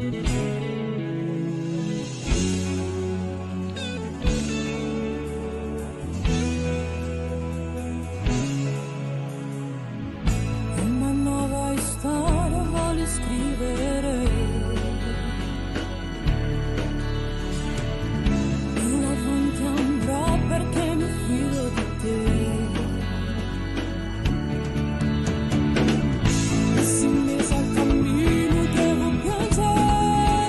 Una nuova storia voglio scrivere, più avanti andrò perché mi fido di te. E si mise al cammino devo piangere,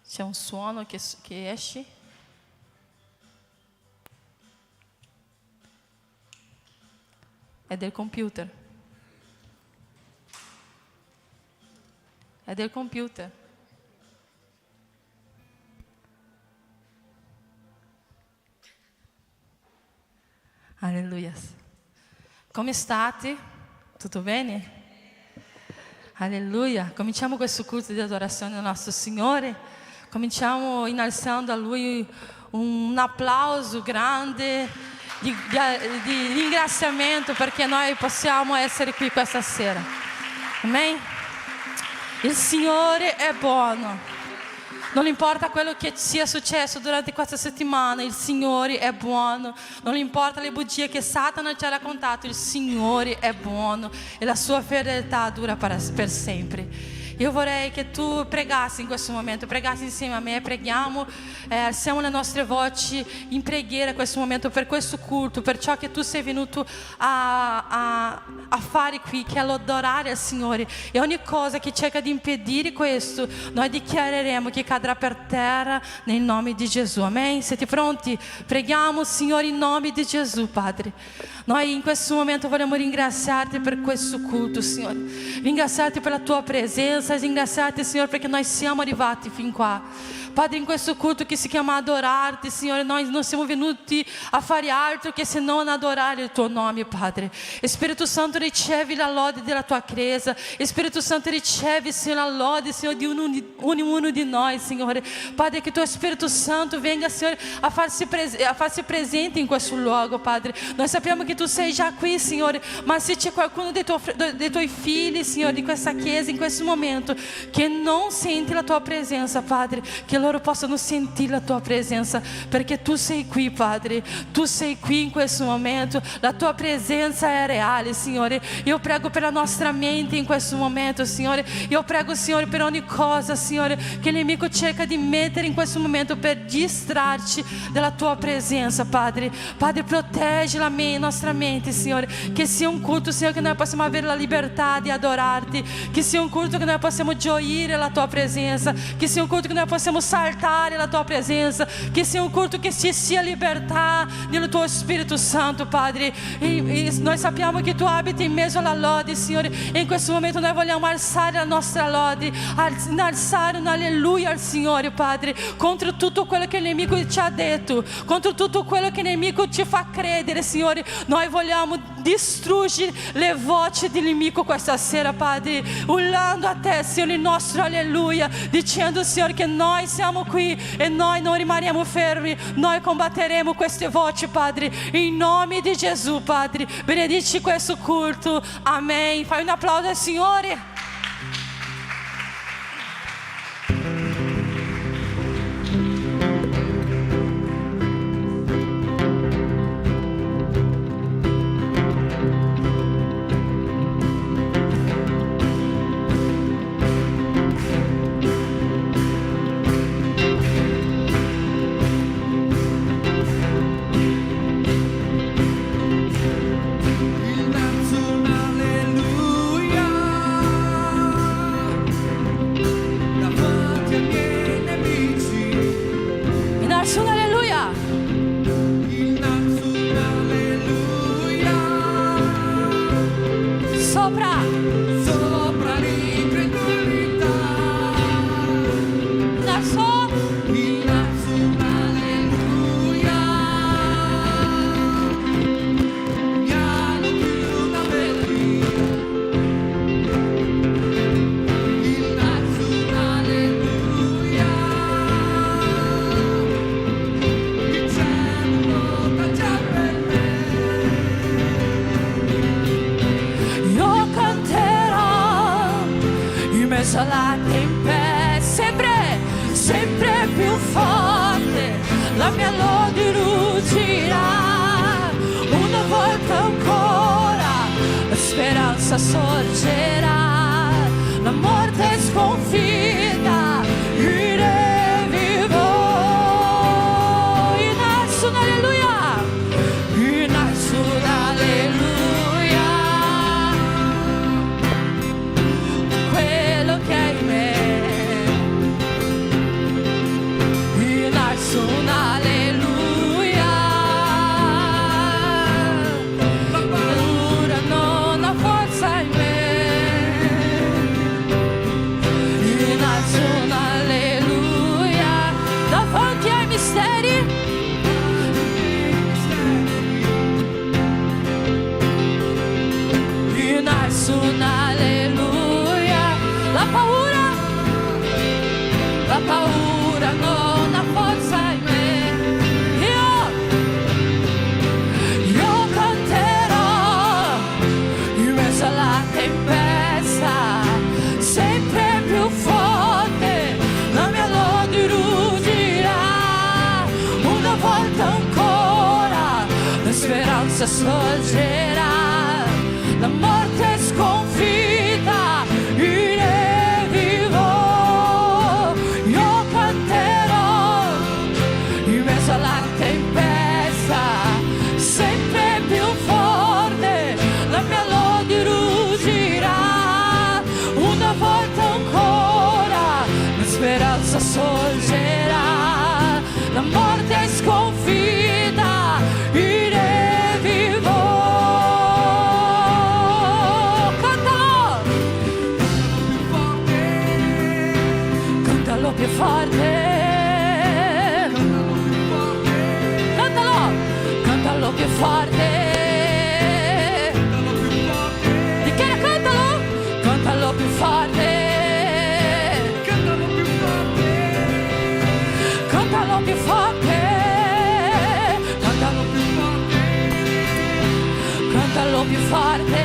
C'è un suono che esce. È del computer. È del computer. Alleluia. Come state? Tutto bene? Alleluia. Cominciamo questo culto di adorazione al nostro Signore. Cominciamo innalzando a Lui un applauso grande di ringraziamento perché noi possiamo essere qui questa sera. Amen? Il Signore è buono. Non importa quello che sia successo durante questa settimana, il Signore è buono. Non importa le bugie che Satana ci ha raccontato, il Signore è buono e la sua fedeltà dura per sempre. Io vorrei che tu pregassi in questo momento, pregassi insieme a me, preghiamo, alziamo le nostre voci in preghiera in questo momento per questo culto, per ciò che tu sei venuto a fare qui, che è l'adorare al Signore. E ogni cosa che cerca di impedire questo, noi dichiareremo che cadrà per terra nel nome di Gesù. Amen? Siete pronti? Preghiamo, Signore, in nome di Gesù, Padre. Noi in questo momento vogliamo ringraziarti per questo culto, Signore. Ringraziarti per la tua presenza, ringraziarti, Signore, perché noi siamo arrivati fin qua. Padre, in questo culto che si chiama adorarti, Signore, noi non siamo venuti a fare altro che se non adorare il tuo nome, Padre. Spirito Santo, ricevi la lode della tua Chiesa. Spirito Santo, ricevi, Signore, la lode, Signore, di ognuno di noi, Signore. Padre, che tuo Spirito Santo venga, Signore, a farsi presente in questo luogo, Padre. Noi sappiamo che tu sei già qui, Signore, ma se c'è qualcuno dei tuoi figli, Signore, di questa Chiesa, in questo momento, che non sente la tua presenza, Padre, che loro possano sentire la tua presenza, perché tu sei qui, Padre. Tu sei qui in questo momento, la tua presenza è reale, Signore. Io prego per la nostra mente in questo momento, Signore. Io prego, Signore, per ogni cosa, Signore, che il nemico cerca di mettere in questo momento per distrarci dalla tua presenza, Padre. Padre, protegge la nostra mente, Signore, che sia un culto, Signore, che noi possiamo avere la libertà di adorarti, che sia un culto che noi possiamo gioire la tua presenza, che sia un culto che noi possiamo saltare la tua presenza, che sia un culto che ci sia libertà nel tuo Spirito Santo, Padre. E noi sappiamo che tu abiti in mezzo alla lode, Signore, e in questo momento noi vogliamo alzare la nostra lode, alzare un alleluia al Signore, Padre, contro tutto quello che il nemico ci ha detto, contro tutto quello che il nemico ci fa credere, Signore. Noi vogliamo distruggere le voci dell'inimico questa sera, Padre, urlando a te, Signore, il nostro alleluia, dicendo, Signore, che noi siamo qui e noi non rimarremo fermi, noi combatteremo queste voci, Padre, in nome di Gesù, Padre. Benedici questo culto, amen. Fai un applauso al Signore. La tempesta, sempre più forte, la mia lode ruggirà, una volta ancora la speranza sorgerà, la morte è sconfitta, io vivo, in alzo un alleluia, in alzo un alleluia. tempesta, sempre più forte, la mia lode ruggirà, una volta ancora la speranza sorgerà, la morte è sconfitta, io vivo, io canterò in mezzo alla tempesta, sempre più forte, la mia lode ruggirà, una volta ancora la speranza sorgerà, la morte è sconfitta, io vivo. Cantalo, cantalo più forte. Cantalo più forte, dichiara, cantalo, cantalo più forte, cantalo più forte, cantalo più forte, cantalo più forte,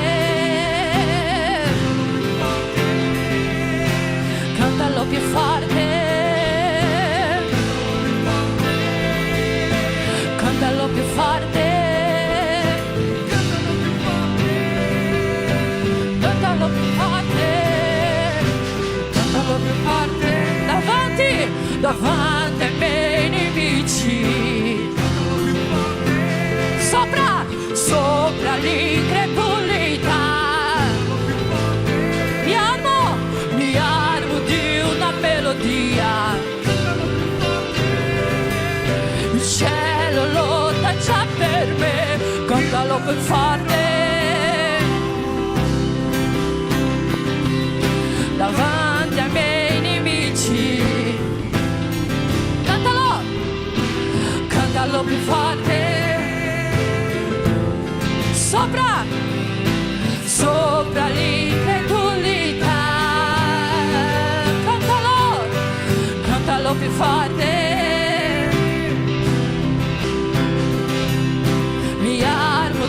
cantalo più forte. Cantalo più forte, cantalo più forte, cantalo più forte, davanti, davanti ai miei nemici, sopra, sopra l'incredulità, mi armo di una melodia. Il cielo lotta già per me, cantalo più forte, davanti ai miei nemici, cantalo, cantalo più forte, sopra, sopra l'incredulità, cantalo, cantalo più forte.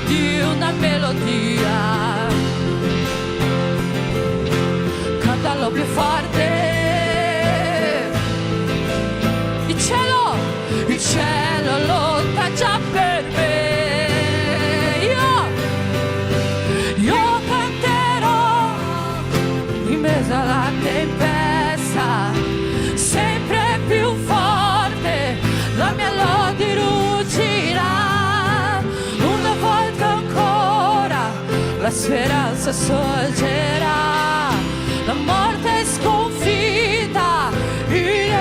Di una melodia, cantalo più forte, il cielo lotta già per me, io canterò in mezzo alla tempesta, sempre più forte, la mia lode ruggirà, la speranza sorgerà, la morte è sconfitta, io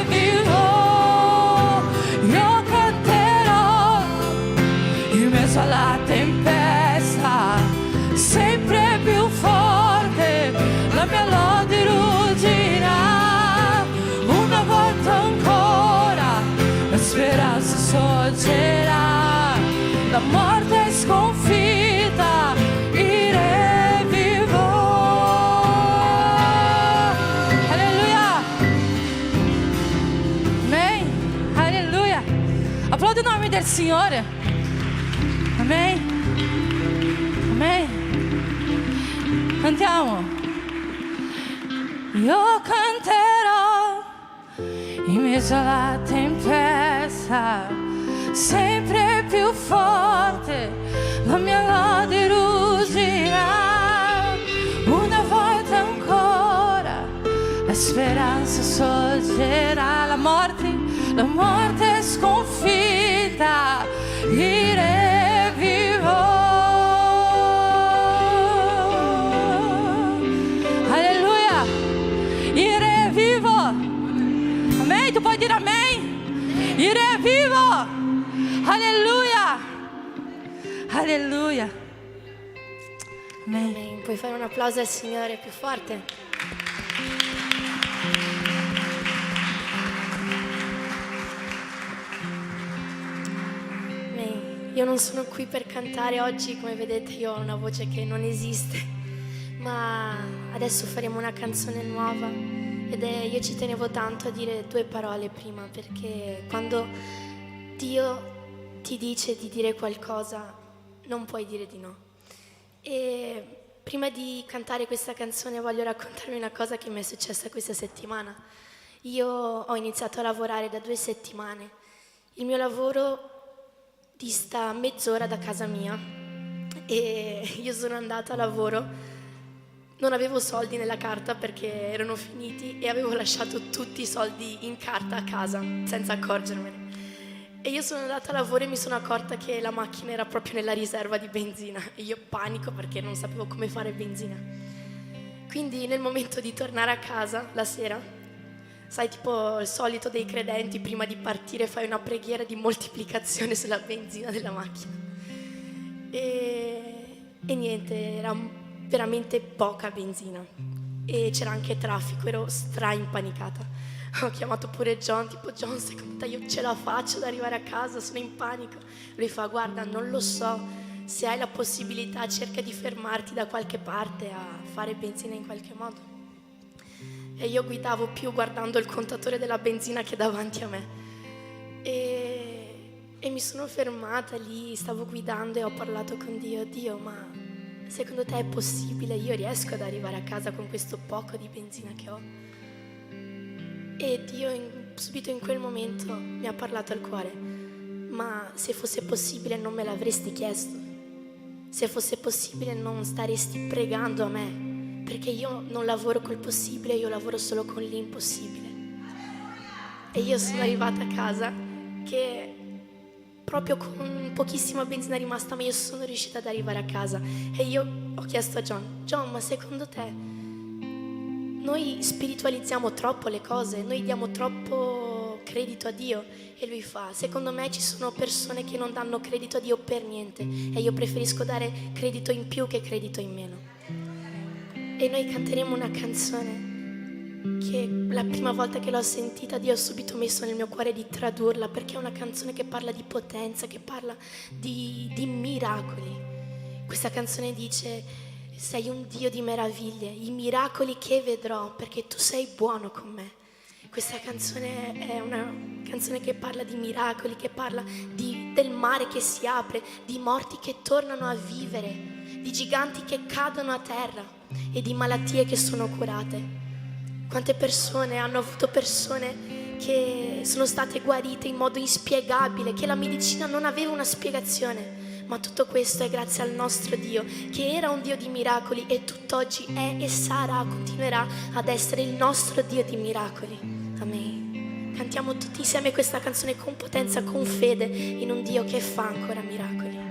vivo, io canterò in mezzo alla tempesta, sempre più forte, la mia lode ruggirà, una volta ancora la speranza sorgerà, la morte è sconfitta, applaudi il nome del Signore. Amen. Amen. Cantiamo. Io canterò in mezzo alla tempesta, sempre più forte, la mia lode ruggirà, una volta ancora la speranza sorgerà, la morte è sconfitta, io vivo. Alleluia, io vivo. Amen, tu puoi dire amen? Io vivo. Alleluia. Alleluia. Amen. Amen. Puoi fare un applauso al Signore più forte? Io non sono qui per cantare oggi, come vedete io ho una voce che non esiste, ma adesso faremo una canzone nuova io ci tenevo tanto a dire 2 parole prima, perché quando Dio ti dice di dire qualcosa non puoi dire di no. E Prima di cantare questa canzone voglio raccontarvi una cosa che mi è successa questa settimana. Io ho iniziato a lavorare da 2 settimane. Il mio lavoro dista mezz'ora da casa mia e io sono andata a lavoro, non avevo soldi nella carta perché erano finiti e avevo lasciato tutti i soldi in carta a casa senza accorgermene. E io sono andata a lavoro e mi sono accorta che la macchina era proprio nella riserva di benzina e io panico perché non sapevo come fare benzina. Quindi nel momento di tornare a casa la sera, sai, tipo il solito dei credenti, prima di partire fai una preghiera di moltiplicazione sulla benzina della macchina. E niente, era veramente poca benzina e c'era anche traffico, ero impanicata. Ho chiamato pure John, tipo: John, secondo te io ce la faccio ad arrivare a casa? Sono in panico. Lui fa: guarda, non lo so, se hai la possibilità cerca di fermarti da qualche parte a fare benzina in qualche modo. E io guidavo più guardando il contatore della benzina che davanti a me. E mi sono fermata lì, stavo guidando e ho parlato con Dio. Dio, ma secondo te è possibile? Io riesco ad arrivare a casa con questo poco di benzina che ho? E Dio subito in quel momento mi ha parlato al cuore: ma se fosse possibile non me l'avresti chiesto? Se fosse possibile non staresti pregando a me? Perché io non lavoro col possibile, io lavoro solo con l'impossibile. E io sono arrivata a casa che proprio con pochissima benzina rimasta, ma io sono riuscita ad arrivare a casa. E io ho chiesto a John, ma secondo te noi spiritualizziamo troppo le cose, noi diamo troppo credito a Dio? E lui fa: secondo me ci sono persone che non danno credito a Dio per niente e io preferisco dare credito in più che credito in meno. E noi canteremo una canzone che la prima volta che l'ho sentita Dio ha subito messo nel mio cuore di tradurla, perché è una canzone che parla di potenza, che parla di miracoli. Questa canzone dice: sei un Dio di meraviglie, i miracoli che vedrò perché tu sei buono con me. Questa canzone è una canzone che parla di miracoli, che parla del mare che si apre, di morti che tornano a vivere, di giganti che cadono a terra e di malattie che sono curate. Quante persone hanno avuto persone che sono state guarite in modo inspiegabile, che la medicina non aveva una spiegazione. Ma tutto questo è grazie al nostro Dio, che era un Dio di miracoli e tutt'oggi è e sarà, continuerà ad essere il nostro Dio di miracoli. Amen. Cantiamo tutti insieme questa canzone con potenza, con fede, in un Dio che fa ancora miracoli.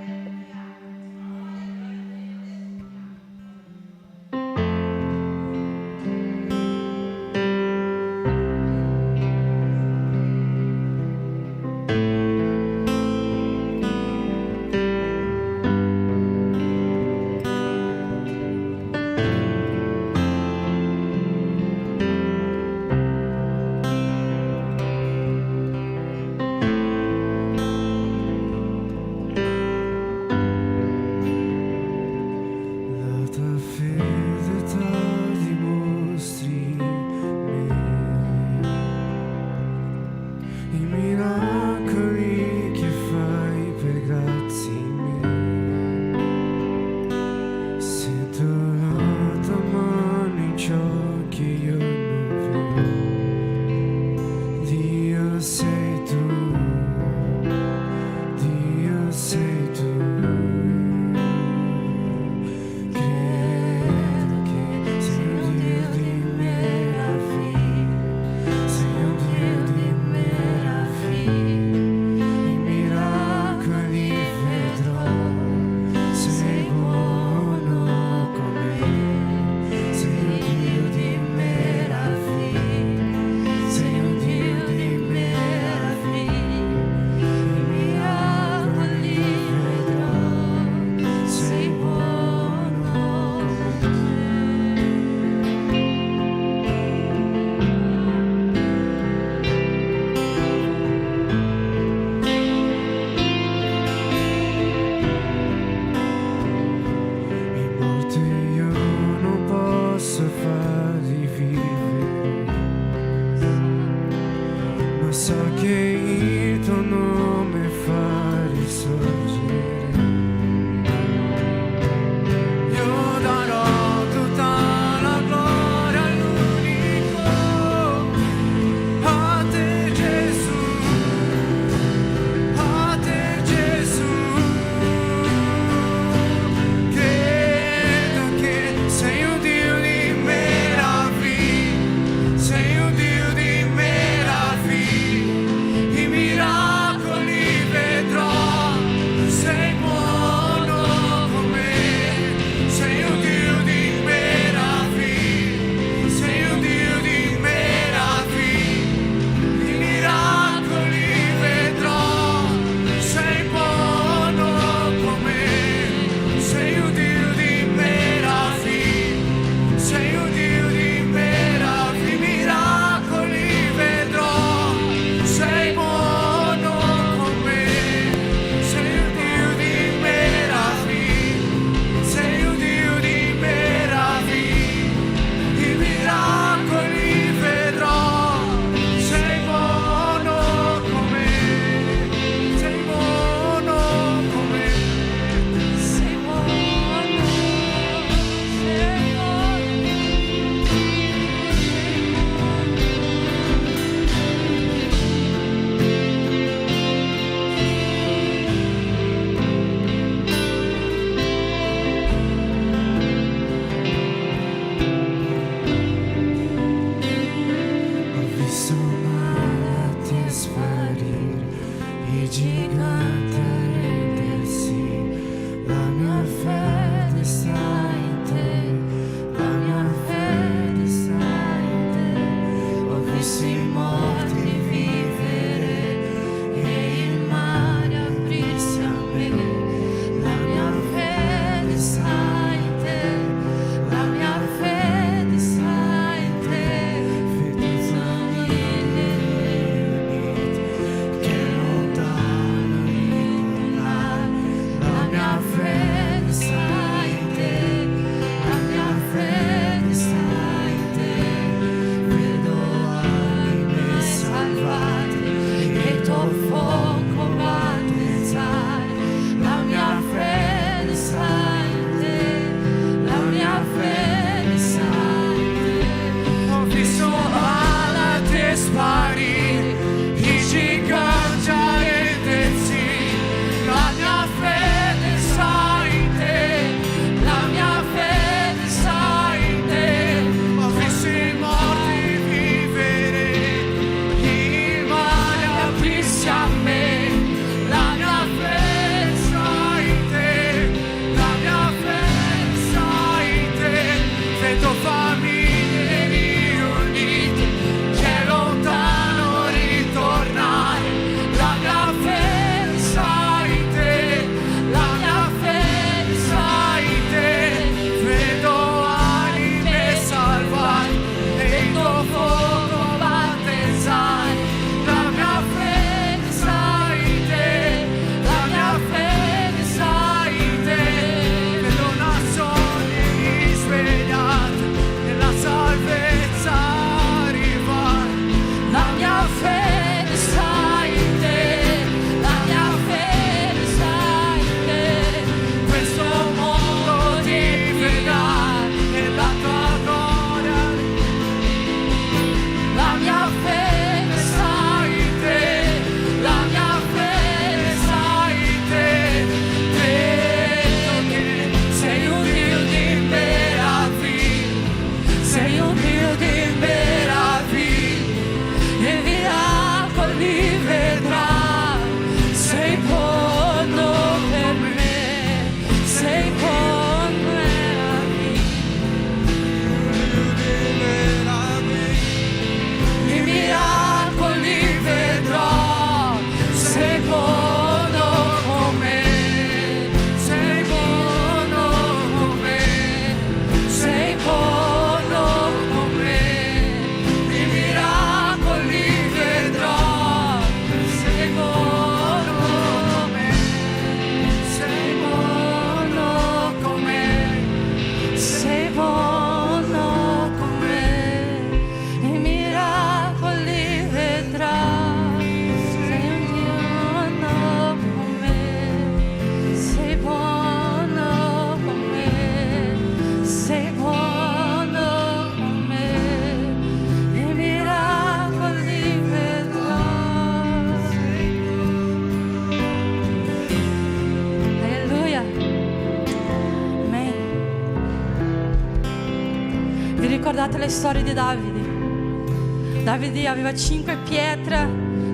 ricordate la storia di Davide? Davide aveva 5 pietre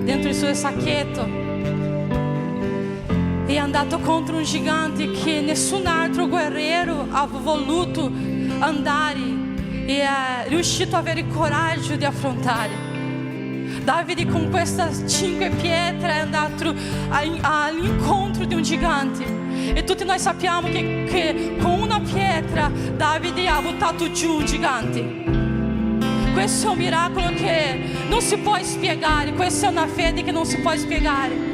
dentro il suo sacchetto e è andato contro un gigante che nessun altro guerriero aveva voluto andare e è riuscito a avere il coraggio di affrontare. Davide con queste 5 pietre è andato all'incontro di un gigante. E tutti noi sappiamo che con una pietra Davide ha buttato giù un gigante. Questo è un miracolo che non si può spiegare, questa è una fede che non si può spiegare.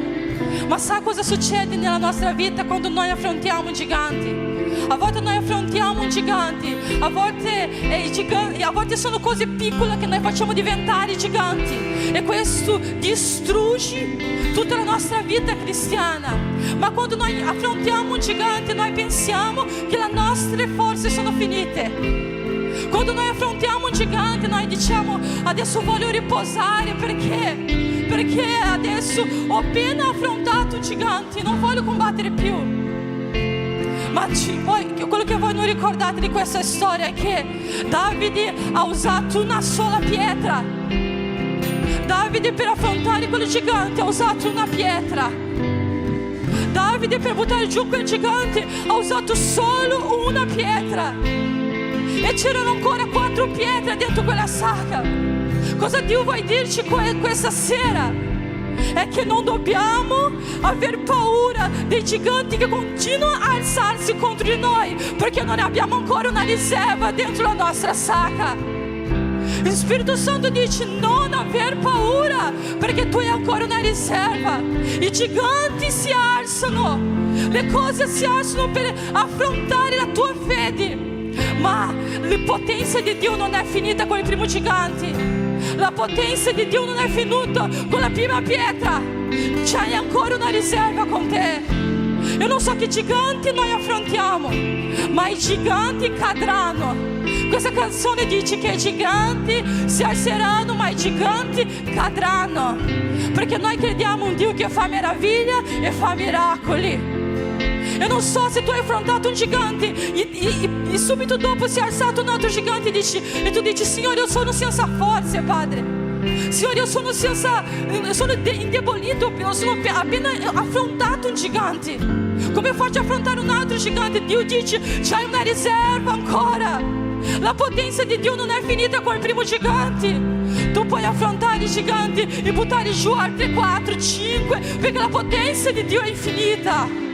Ma sa cosa succede nella nostra vita quando noi affrontiamo un gigante? A volte noi affrontiamo un gigante, a volte sono cose piccole che noi facciamo diventare giganti e questo distrugge tutta la nostra vita cristiana. Ma quando noi affrontiamo un gigante noi pensiamo che le nostre forze sono finite. Quando noi affrontiamo un gigante noi diciamo adesso voglio riposare perché adesso ho appena affrontato un gigante, non voglio combattere più. Ma quello che voi non ricordate di questa storia è che Davide ha usato una sola pietra. Davide per affrontare quel gigante ha usato una pietra. Davide per buttare giù quel gigante ha usato solo una pietra. E c'erano ancora 4 pietre dentro quella sacca. Cosa Dio vuole dirci questa sera? È che non dobbiamo aver paura dei giganti che continuano a alzarsi contro di noi, perché non abbiamo ancora una riserva dentro la nostra sacca. Il Spirito Santo dice non aver paura, perché tu hai ancora una riserva. I giganti si alzano, le cose si alzano per affrontare la tua fede, ma la potenza di Dio non è finita con il primo gigante. La potenza di Dio non è finita con la prima pietra. C'hai ancora una riserva con te. Io non so che giganti noi affrontiamo, ma i giganti cadranno. Questa canzone dice che i giganti si alzeranno, ma i giganti cadranno, perché noi crediamo in un Dio che fa meraviglia e fa miracoli. Io non so se tu hai affrontato un gigante e subito dopo si è alzato un altro gigante e tu dici Signore, io sono senza forze, Padre. Signore, io sono indebolito, io sono appena affrontato un gigante. Come faccio a affrontare un altro gigante? Dio dice c'hai una riserva ancora. La potenza di Dio non è finita con il primo gigante. Tu puoi affrontare i giganti e buttare giù altri 4, 5, perché la potenza di Dio è infinita.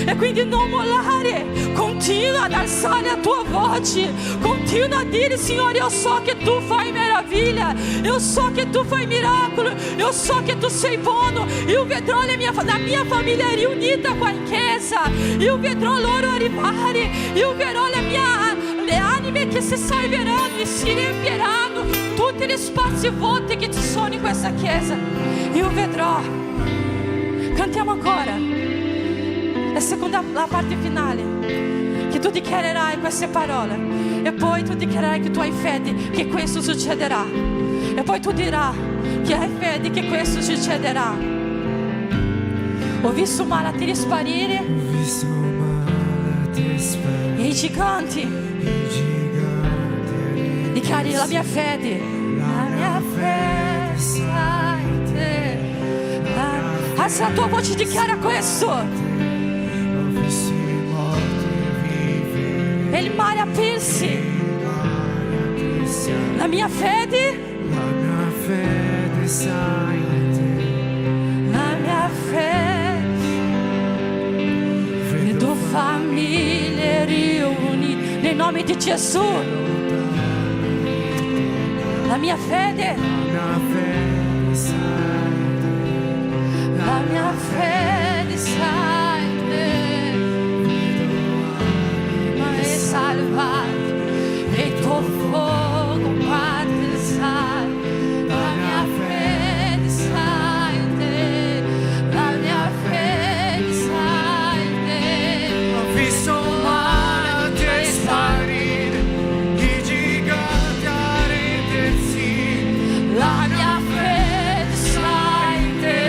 E quindi non mollare, continua ad alzare la tua voce, continua a dire Signore, io so che tu fai meraviglia, io so che tu fai miracolo, io so che tu sei buono, io vedrò la mia famiglia riunita qua in chiesa, io vedrò loro arrivare, io vedrò le anime che si salveranno e si riempieranno, tutti gli spazi vuoti che ci sono in questa chiesa, io vedrò. Cantiamo ancora la parte finale, che tu dichiarerai queste parole e poi tu dichiarerai che tu hai fede che questo succederà e poi tu dirai che hai fede che questo succederà. Ho visto malattie sparire e i giganti. Dichiari la mia fede sta in te. Alza la tua voce e dichiara questo. E il mare aprirsi. La mia fede sta in te. La mia fede. Vedo famiglie riunite nel nome di Gesù. La mia fede. La mia fede sta in te. Salvato e il tuo fuoco parte sai, la mia fede sta in te, la mia fede sta in te. Ho visto malattie sparire, i giganti arrendersi, la mia fede sta in te.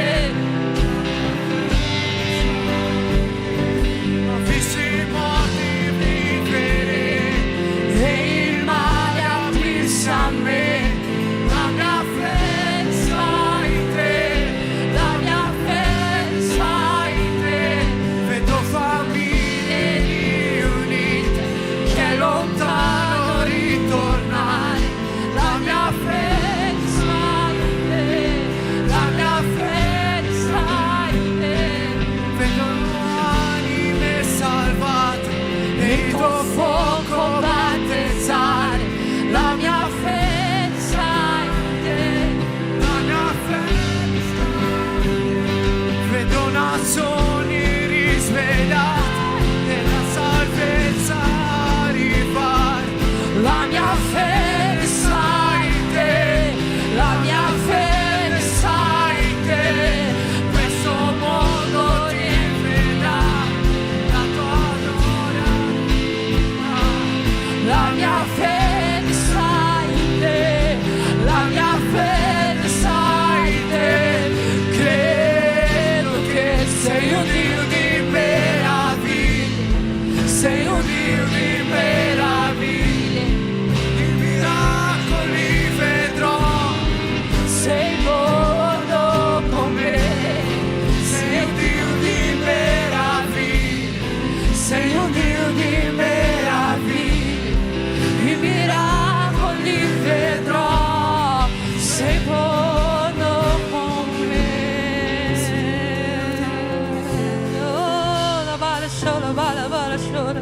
ho visto i morti vivere, E il mare aprirsi. la mia fede sta in te, la mia fede sta in te. Credo che sei un Dio di meraviglie, sei un Dio di meraviglie. I miracoli vedrò, sei buono con me, sei un Dio di meraviglie, sei un Dio di meraviglie. I miracoli vedrò, sei buono con me. Oh, la bala sola, bala sola.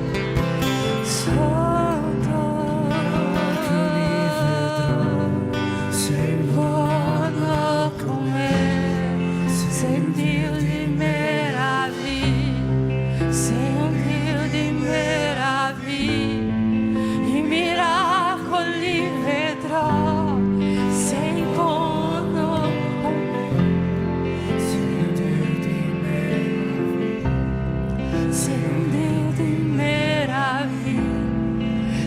Sei buono con me, sei un Dio di meraviglie, sei un Dio di meraviglie. I miracoli vedrò, sei buono con me, sei un Dio di meraviglie, sei un Dio di meraviglie.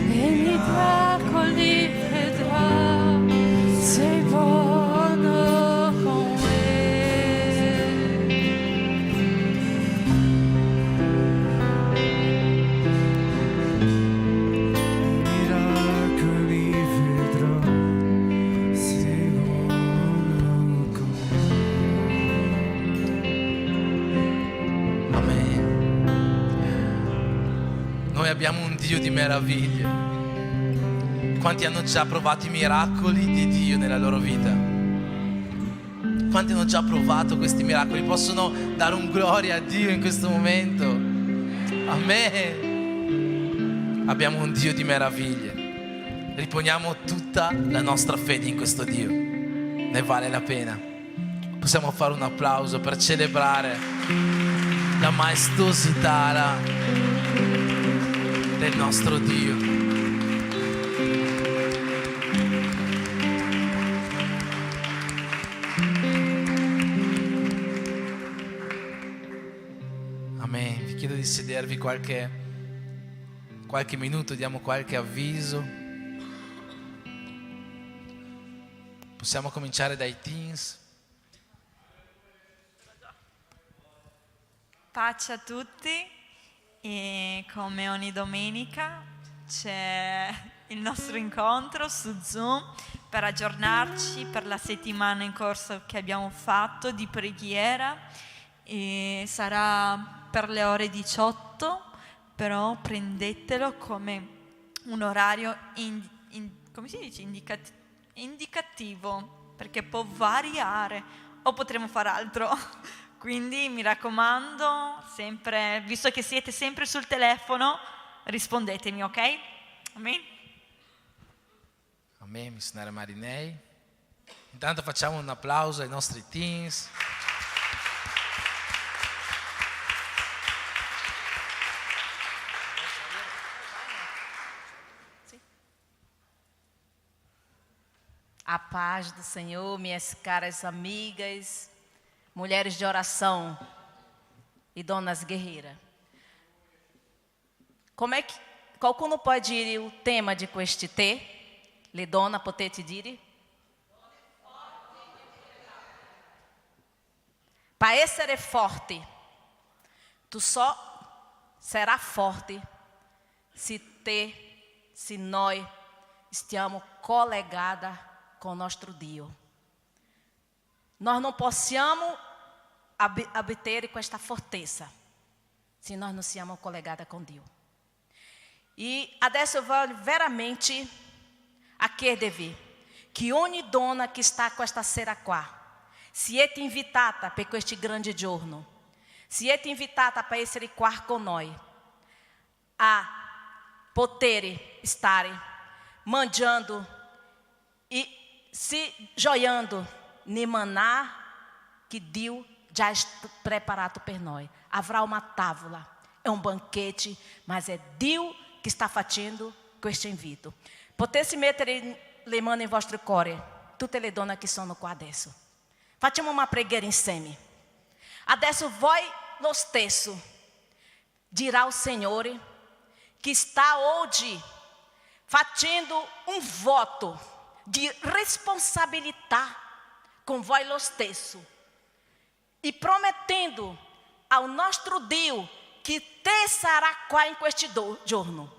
I miracoli vedrò, sei buono con me. Miracoli vedrò, sei buono con me. Amen. Noi abbiamo un Dio di meraviglie. Quanti hanno già provato i miracoli di Dio nella loro vita? Quanti hanno già provato questi miracoli? Possono dare un gloria a Dio in questo momento? Amen. Abbiamo un Dio di meraviglie. Riponiamo tutta la nostra fede in questo Dio. Ne vale la pena. Possiamo fare un applauso per celebrare la maestosità del nostro Dio. Amen. Vi chiedo di sedervi qualche minuto, diamo qualche avviso. Possiamo cominciare dai teens. Pace a tutti, e come ogni domenica c'è il nostro incontro su Zoom per aggiornarci per la settimana in corso che abbiamo fatto di preghiera, e sarà per le ore 18, però prendetelo come un orario come si dice? Indicativo, perché può variare o potremo fare altro. Quindi mi raccomando, sempre, visto che siete sempre sul telefono, rispondetemi, ok? Amen? Amen, missionaria Marinei. Intanto facciamo un applauso ai nostri teens. A paz do Senhor, minhas caras amigas, mulheres de oração e donas guerreiras. Qualcuno pode dire o tema di questi te? Le donna potete dire? Para essere forte, tu só será forte se nós stiamo collegada com nostro Dio. Nós não possiamo abter questa fortezza se nós não siamo collegada com Dio. E adesso eu vou veramente a chiedervi che ogni donna che sta questa sera qua, siete invitata per questo grande giorno, siete invitata per essere qua con noi, a poter stare mangiando e se gioiando nel manà che Dio già ha preparato per noi. Avrà una tavola, è un banquete, mas è Dio che sta facendo questo invito. Potete mettere le mani in vostro cuore, tutte le donne che sono qua adesso. Facciamo una preghiera insieme. Adesso voi lo stesso dirà al Signore che sta oggi facendo um voto de responsabilidade com vós stesso e prometendo ao nostro Dio que te sarà qua in questo giorno.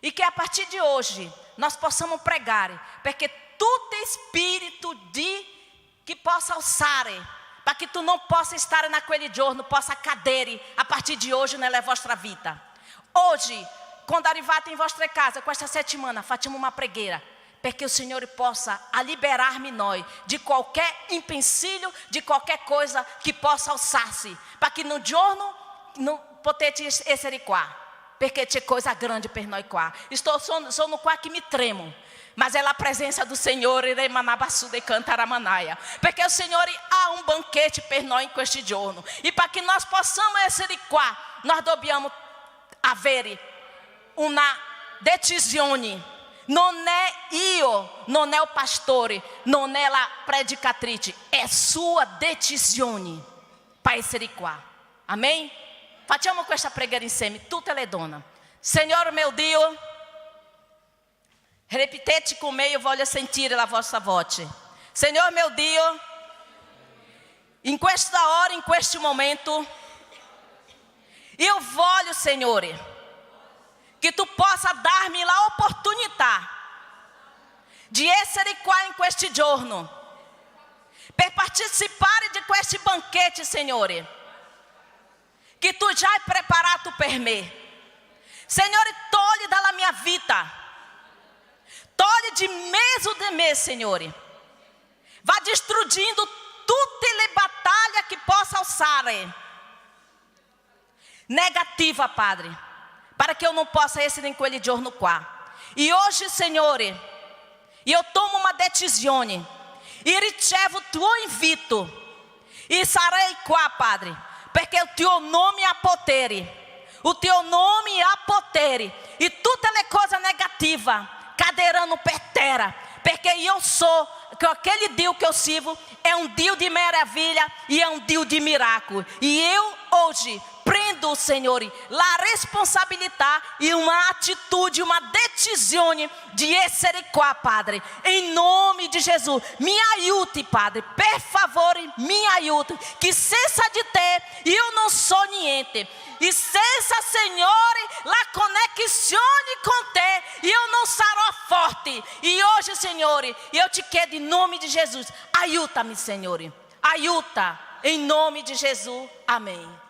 E que a partir de hoje nós possamos pregar, porque tudo espírito que possa alçare, para que tu não possa estar naquele giorno, possa cadere a partir de hoje nella vostra vita. Hoje, quando arrivate in vostra casa, questa settimana, facciamo uma preghiera, perché il Signore possa liberar-me noi de qualquer empecilho, de qualquer coisa que possa alçar-se, para que no giorno não potete essere qua, perché c'è coisa grande per noi qua. Sono qua que me tremo, mas é a presença do Senhor, Remanabassuda e Cantaramanaia, porque o Senhor há um banquete per noi in questo giorno, e para que nós possamos essere qua, nós dobbiamo avere una decisione. Non è io, non è o pastore, non è la predicatrice, è sua decisione para essere qua. Amém? Facciamo questa preghiera insieme, tutte le donne. Senhor meu Dio, repetete com me, eu voglio sentire la vostra voce. Senhor meu Dio, in questa hora, in questo momento, eu voglio, Signore, que tu possa dar-me a oportunidade de essere qua in questo giorno, per partecipare di questo banquete, Signore, que tu já hai preparato per me. Signore, togli dalla mia vita, togli di mezzo di me, Signore, va distruggendo tutte le battaglie che possa alçare negativa, Padre, para que eu não possa essere in quel giorno qua. E hoje, Signore, eu tomo uma decisione e ricevo o tuo invito e sarei qua, Padre, perché il tuo nome ha potere, o teu nome ha potere, e tutte le cose negative caderanno per terra, perché io so que aquele Dio que eu sirvo é um Dio de maravilha e é um Dio de miracolo. E eu hoje prendo, Senhor, a responsabilidade e uma atitude, uma decisão de essere qua, Padre, em nome de Jesus. Me aiuti, Padre, per favore, me aiuti, que senza di te eu não sou niente, e senza, Signore, la connessione con te eu não sarò forte. E hoje, Signore, eu te chiedo em nome de Jesus, aiuta-me, Signore, aiuta, em nome de Jesus, amém.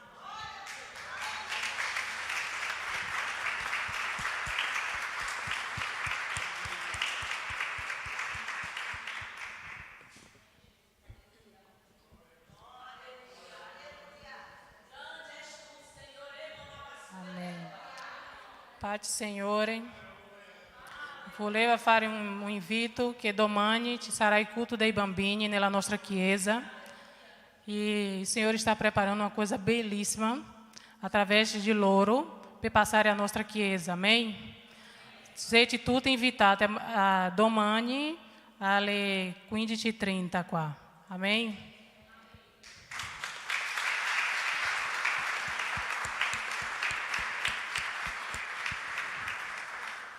Pace Signore, volevo fare un invito che domani ci sarà il culto dei bambini nella nostra chiesa e il Signore sta preparando uma coisa bellissima através de loro per passare a nostra chiesa, amém? Siete tutti invitati a domani alle 15:30 qua, amém?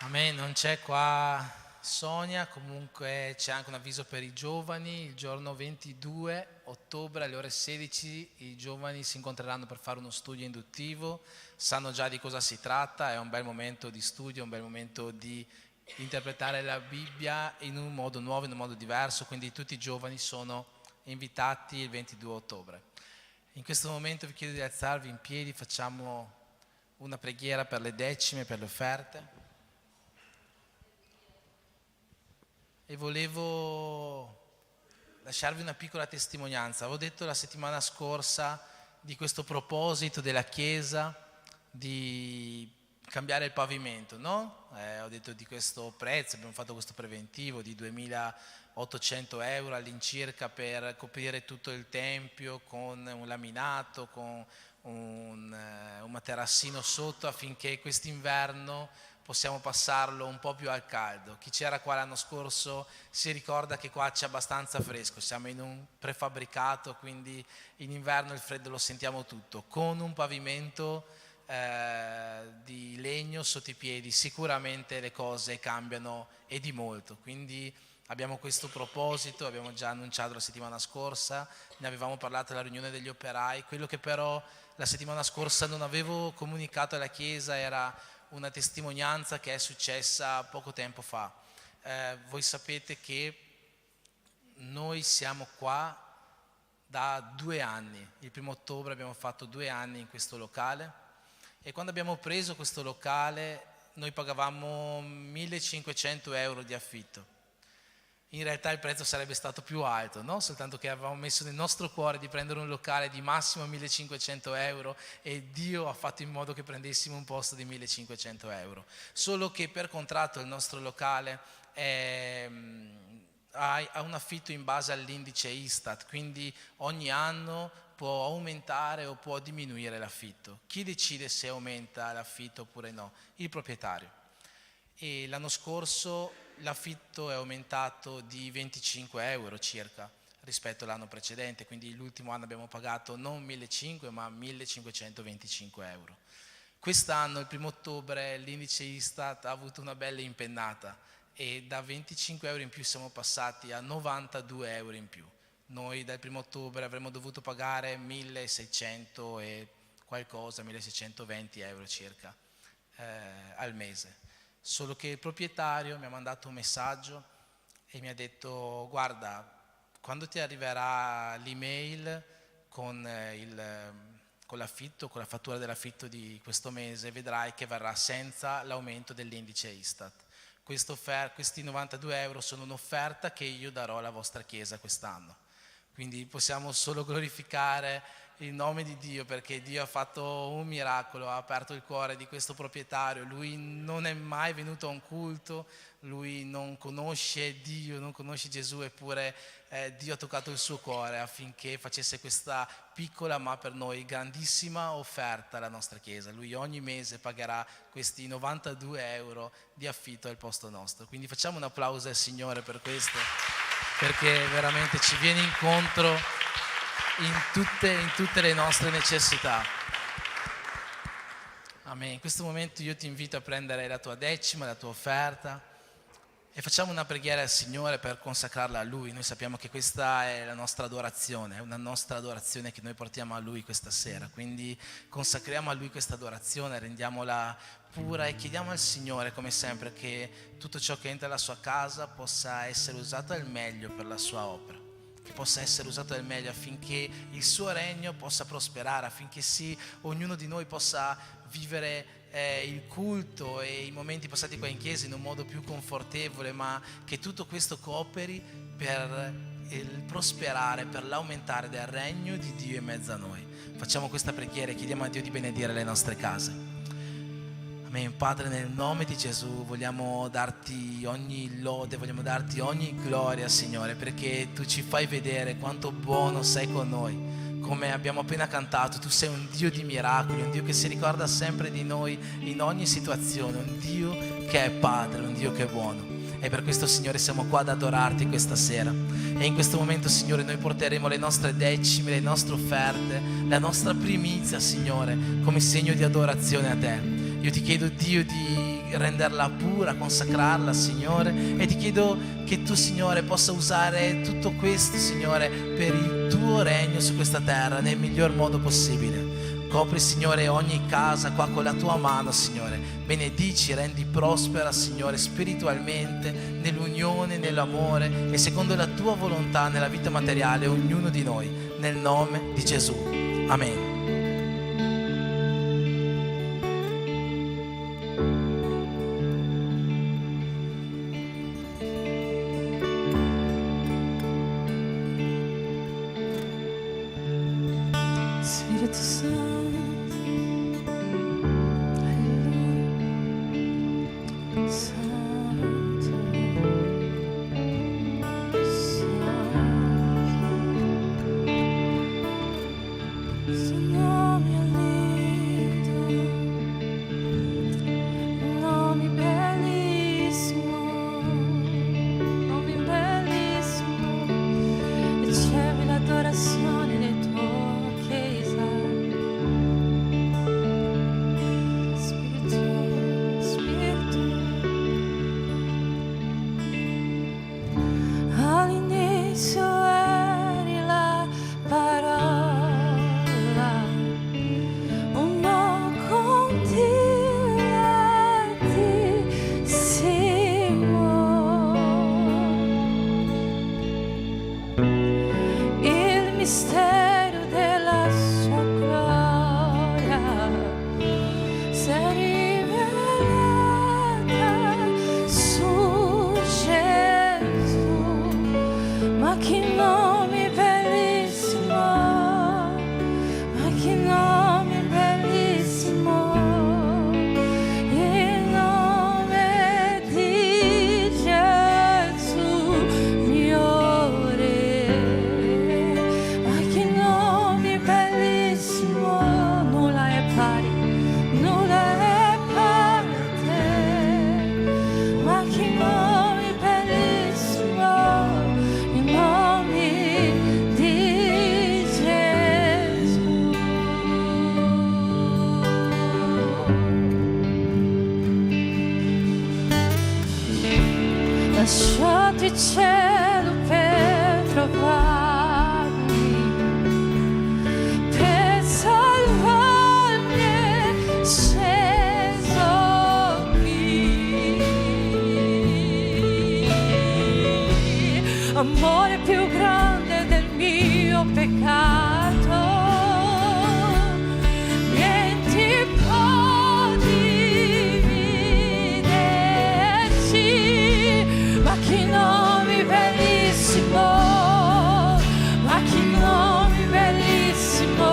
Amen, non c'è qua Sonia, comunque c'è anche un avviso per i giovani, il giorno 22 ottobre alle ore 16 i giovani si incontreranno per fare uno studio induttivo, sanno già di cosa si tratta, è un bel momento di studio, un bel momento di interpretare la Bibbia in un modo nuovo, in un modo diverso, quindi tutti i giovani sono invitati il 22 ottobre. In questo momento vi chiedo di alzarvi in piedi, facciamo una preghiera per le decime, per le offerte. E volevo lasciarvi una piccola testimonianza. Avevo detto la settimana scorsa di questo proposito della Chiesa di cambiare il pavimento, no? Ho detto di questo prezzo, abbiamo fatto questo preventivo di 2.800 euro all'incirca per coprire tutto il tempio con un laminato, con un materassino sotto affinché quest'inverno possiamo passarlo un po' più al caldo. Chi c'era qua l'anno scorso si ricorda che qua c'è abbastanza fresco, siamo in un prefabbricato, quindi in inverno il freddo lo sentiamo tutto. Con un pavimento di legno sotto i piedi, sicuramente le cose cambiano e di molto. Quindi abbiamo questo proposito, abbiamo già annunciato la settimana scorsa, ne avevamo parlato alla riunione degli operai. Quello che però la settimana scorsa non avevo comunicato alla Chiesa era una testimonianza che è successa poco tempo fa. Voi sapete che noi siamo qua da 2 anni, il 1° ottobre abbiamo fatto 2 anni in questo locale, e quando abbiamo preso questo locale noi pagavamo 1.500 euro di affitto. In realtà il prezzo sarebbe stato più alto, no? Soltanto che avevamo messo nel nostro cuore di prendere un locale di massimo 1.500 euro e Dio ha fatto in modo che prendessimo un posto di 1.500 euro. Solo che per contratto il nostro locale ha un affitto in base all'indice Istat, quindi ogni anno può aumentare o può diminuire l'affitto. Chi decide se aumenta l'affitto oppure no? Il proprietario. E l'anno scorso l'affitto è aumentato di 25 euro circa rispetto all'anno precedente, quindi l'ultimo anno abbiamo pagato non 1.500 ma 1.525 euro. Quest'anno, il 1° ottobre, l'indice Istat ha avuto una bella impennata e da 25 euro in più siamo passati a 92 euro in più. Noi dal 1° ottobre avremmo dovuto pagare 1.600 e qualcosa, 1.620 euro circa al mese. Solo che il proprietario mi ha mandato un messaggio e mi ha detto: guarda, quando ti arriverà l'email con l'affitto, con la fattura dell'affitto di questo mese, vedrai che verrà senza l'aumento dell'indice Istat. Questi 92 euro sono un'offerta che io darò alla vostra Chiesa quest'anno. Quindi possiamo solo glorificare il nome di Dio, perché Dio ha fatto un miracolo, ha aperto il cuore di questo proprietario. Lui non è mai venuto a un culto, lui non conosce Dio, non conosce Gesù, eppure Dio ha toccato il suo cuore affinché facesse questa piccola ma per noi grandissima offerta alla nostra Chiesa. Lui ogni mese pagherà questi 92 euro di affitto al posto nostro. Quindi facciamo un applauso al Signore per questo, perché veramente ci viene incontro in tutte le nostre necessità. Amen. In questo momento io ti invito a prendere la tua decima, la tua offerta, e facciamo una preghiera al Signore per consacrarla a Lui. Noi sappiamo che questa è la nostra adorazione, è una nostra adorazione che noi portiamo a Lui questa sera, quindi consacriamo a Lui questa adorazione, rendiamola pura e chiediamo al Signore, come sempre, che tutto ciò che entra nella sua casa possa essere usato al meglio per la sua opera, che possa essere usato al meglio affinché il suo regno possa prosperare, affinché sì, ognuno di noi possa vivere il culto e i momenti passati qua in chiesa in un modo più confortevole, ma che tutto questo cooperi per il prosperare, per l'aumentare del regno di Dio in mezzo a noi. Facciamo questa preghiera e chiediamo a Dio di benedire le nostre case. Amen. Padre, nel nome di Gesù vogliamo darti ogni lode, vogliamo darti ogni gloria, Signore, perché tu ci fai vedere quanto buono sei con noi. Come abbiamo appena cantato, tu sei un Dio di miracoli, un Dio che si ricorda sempre di noi in ogni situazione, un Dio che è Padre, un Dio che è buono. E per questo, Signore, siamo qua ad adorarti questa sera. E in questo momento, Signore, noi porteremo le nostre decime, le nostre offerte, la nostra primizia, Signore, come segno di adorazione a te. Io ti chiedo, Dio, di renderla pura, consacrarla, Signore, e ti chiedo che tu, Signore, possa usare tutto questo, Signore, per il tuo regno su questa terra nel miglior modo possibile. Copri, Signore, ogni casa qua con la tua mano, Signore. Benedici, rendi prospera, Signore, spiritualmente, nell'unione, nell'amore e secondo la tua volontà nella vita materiale ognuno di noi, nel nome di Gesù. Amen. Spirito Santo, alleluia, Santo, Santo, Santo. lasciato il cielo per trovarmi, per salvarmi è sceso qui. Amore più grande del mio peccato, niente può dividerci, ma che nome bellissimo, ma che nome bellissimo,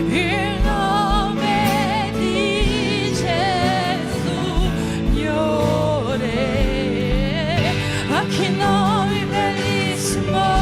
il nome di Gesù, Signore, ma che nome bellissimo.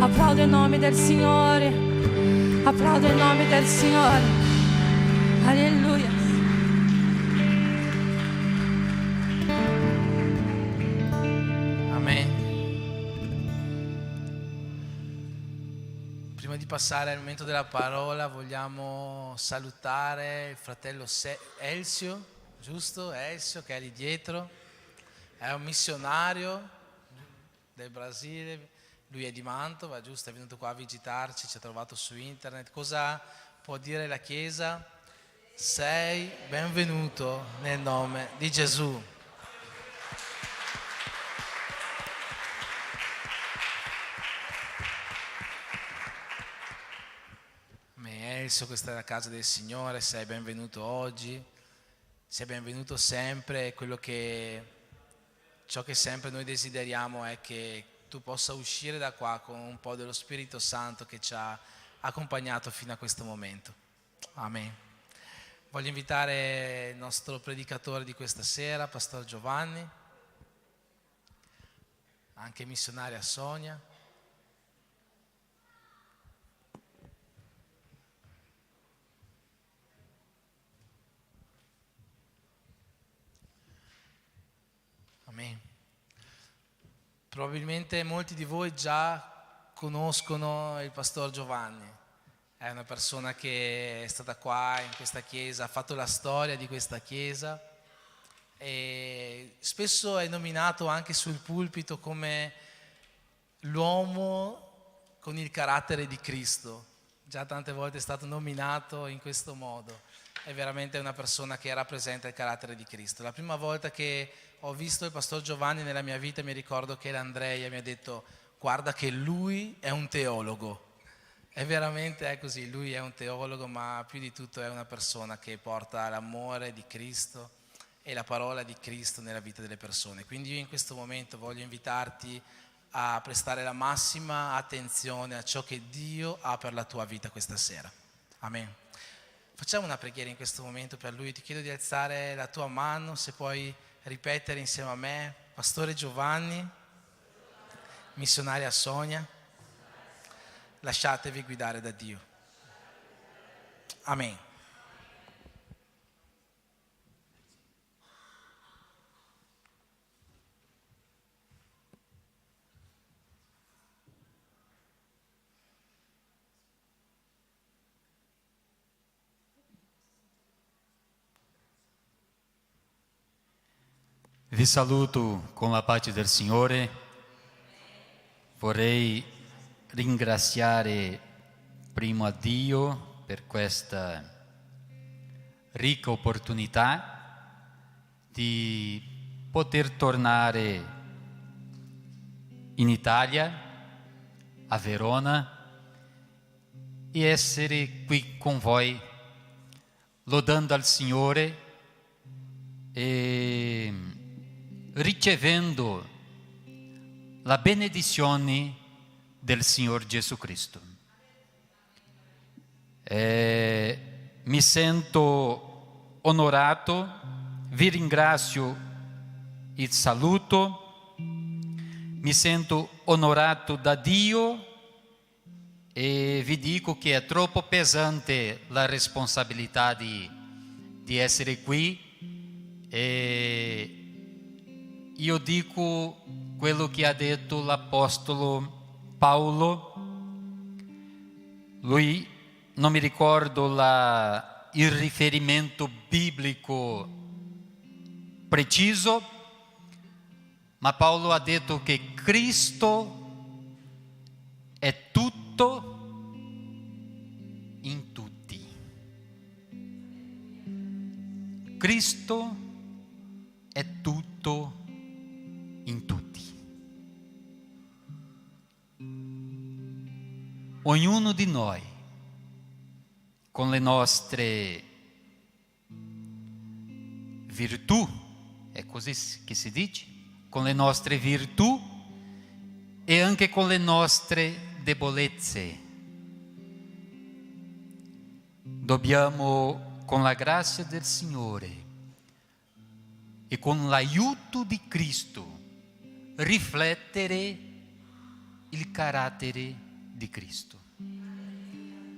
Applaudo il nome del Signore. Applaudo il nome del Signore. Alleluia. Amen. Prima di passare al momento della parola vogliamo salutare il fratello Elcio, giusto? Elcio che è lì dietro, è un missionario del Brasile, lui è di Mantova, giusto? È venuto qua a visitarci, ci ha trovato su internet. Cosa può dire la Chiesa? Sei benvenuto nel nome di Gesù. Elcio, questa è la casa del Signore, sei benvenuto oggi, sei benvenuto sempre. Ciò che sempre noi desideriamo è che tu possa uscire da qua con un po' dello Spirito Santo che ci ha accompagnato fino a questo momento. Amen. Voglio invitare il nostro predicatore di questa sera, Pastor Giovanni, anche missionaria Sonia. Amen. Probabilmente molti di voi già conoscono il Pastor Giovanni, è una persona che è stata qua in questa chiesa, ha fatto la storia di questa chiesa e spesso è nominato anche sul pulpito come l'uomo con il carattere di Cristo, già tante volte è stato nominato in questo modo, è veramente una persona che rappresenta il carattere di Cristo. La prima volta che ho visto il Pastor Giovanni nella mia vita mi ricordo che Andrea mi ha detto: guarda che lui è un teologo, e veramente è così, lui è un teologo, ma più di tutto è una persona che porta l'amore di Cristo e la parola di Cristo nella vita delle persone. Quindi io in questo momento voglio invitarti a prestare la massima attenzione a ciò che Dio ha per la tua vita questa sera. Amen. Facciamo una preghiera in questo momento per lui, ti chiedo di alzare la tua mano, se puoi ripetere insieme a me: Pastore Giovanni, missionaria Sonia, lasciatevi guidare da Dio. Amen. Vi saluto con la pace del Signore. Vorrei ringraziare prima a Dio per questa ricca opportunità di poter tornare in Italia, a Verona, e essere qui con voi, lodando al Signore e ricevendo la benedizione del Signor Gesù Cristo. Mi sento onorato, vi ringrazio il saluto, mi sento onorato da Dio e vi dico che è troppo pesante la responsabilità di essere qui. E io dico quello che ha detto l'Apostolo Paolo. Lui, non mi ricordo il riferimento biblico preciso, ma Paolo ha detto che Cristo è tutto in tutti. Cristo è tutto in tutti. Ognuno di noi, con le nostre virtù, è così che si dice, con le nostre virtù e anche con le nostre debolezze, dobbiamo, con la grazia del Signore e con l'aiuto di Cristo, riflettere il carattere di Cristo.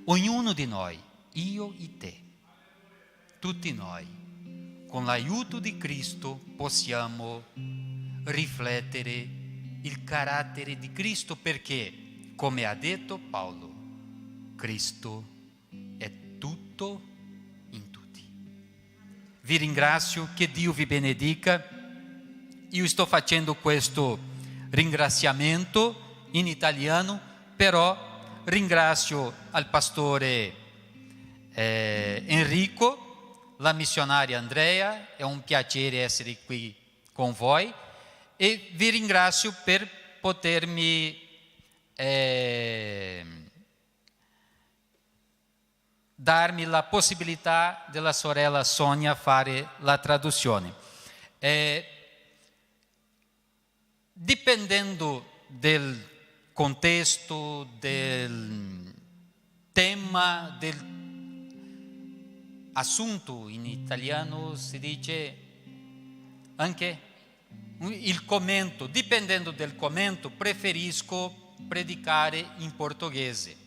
Ognuno di noi, io e te, tutti noi, con l'aiuto di Cristo possiamo riflettere il carattere di Cristo, perché, come ha detto Paolo, Cristo è tutto in tutti. Vi ringrazio, che Dio vi benedica. Io sto facendo questo ringraziamento in italiano, però ringrazio al pastore Enrico, la missionaria Andrea, è un piacere essere qui con voi, e vi ringrazio per potermi darmi la possibilità della sorella Sonia fare la traduzione. Dipendendo del contesto, del tema, del assunto, in italiano si dice anche il commento, dipendendo del commento preferisco predicare in portoghese,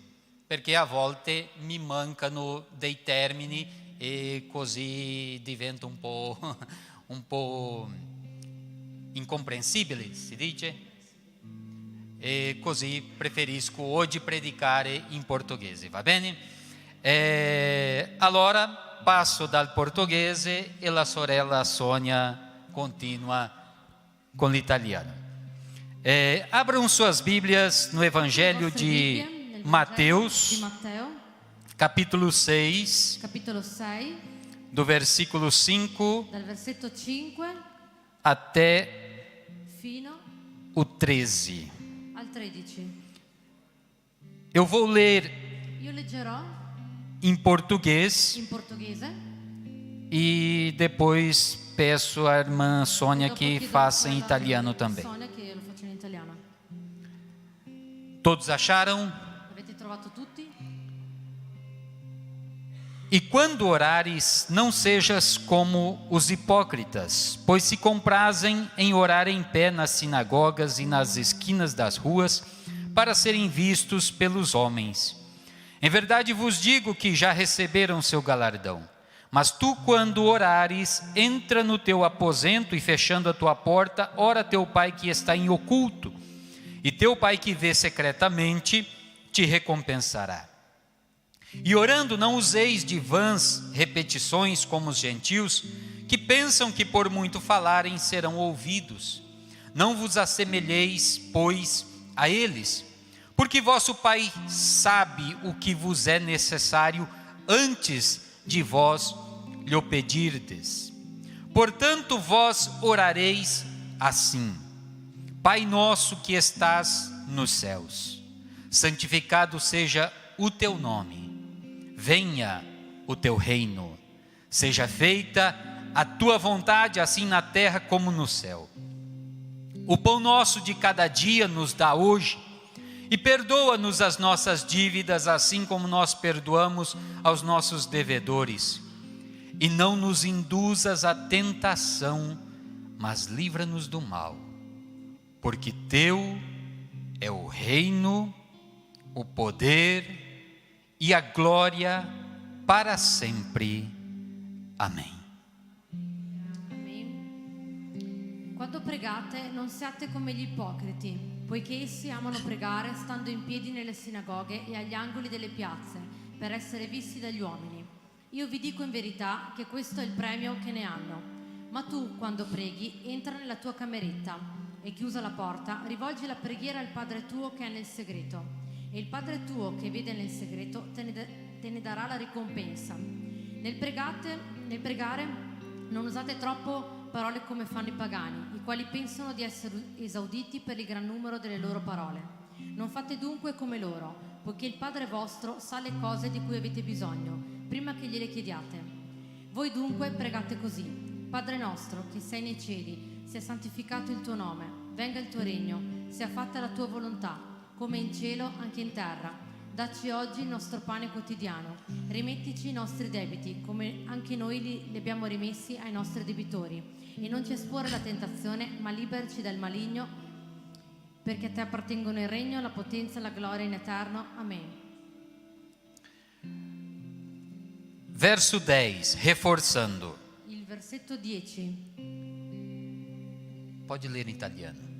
perché a volte mi mancano dei termini e così diventa un po' incomprensibile, si dice, e così preferisco oggi predicare in portoghese, va bene? Allora passo dal portoghese e la sorella Sonia continua con l'italiano. Abram suas Bíblias no Evangelho de Mateus, capítulo 6, do versículo 5 dal versetto 5 até fino o 13. al 13. Eu vou ler Io leggerò em português in portoghese e depois peço à irmã Sônia dopo que chiedo faça em alla italiano também. Sonia che lo faccia in italiano. Todos acharam? Avete trovato tutti? E quando orares, não sejas como os hipócritas, pois se comprazem em orar em pé nas sinagogas e nas esquinas das ruas, para serem vistos pelos homens. Em verdade vos digo que já receberam seu galardão. Mas tu, quando orares, entra no teu aposento e, fechando a tua porta, ora a teu Pai que está em oculto, e teu Pai que vê secretamente te recompensará. E orando, não useis de vãs repetições como os gentios, que pensam que por muito falarem serão ouvidos. Não vos assemelheis, pois, a eles, porque vosso Pai sabe o que vos é necessário antes de vós lhe pedirdes. Portanto, vós orareis assim: Pai nosso que estás nos céus, santificado seja o teu nome. Venha o teu reino, seja feita a tua vontade, assim na terra como no céu. O pão nosso de cada dia nos dá hoje, e perdoa-nos as nossas dívidas, assim como nós perdoamos aos nossos devedores. E não nos induzas à tentação, mas livra-nos do mal, porque teu é o reino, o poder e a glória para sempre. Amém. Amen. Quando pregate non siate come gli ipocriti, poiché essi amano pregare stando in piedi nelle sinagoghe e agli angoli delle piazze, per essere visti dagli uomini. Io vi dico in verità che questo è il premio che ne hanno. Ma tu, quando preghi, entra nella tua cameretta e, chiusa la porta, rivolgi la preghiera al Padre tuo che è nel segreto. E il Padre tuo che vede nel segreto te ne darà la ricompensa. Nel pregare non usate troppo parole come fanno i pagani, i quali pensano di essere esauditi per il gran numero delle loro parole. Non fate dunque come loro, poiché il Padre vostro sa le cose di cui avete bisogno, prima che gliele chiediate. Voi dunque pregate così: Padre nostro che sei nei cieli, sia santificato il tuo nome, venga il tuo regno, sia fatta la tua volontà, come in cielo anche in terra. Dacci oggi il nostro pane quotidiano, rimettici i nostri debiti come anche noi li abbiamo rimessi ai nostri debitori, e non ci esporre alla tentazione, ma liberaci dal maligno, perché a te appartengono il regno, la potenza e la gloria in eterno. Amen. Verso 10, reforçando. Il versetto 10. Pode ler em italiano.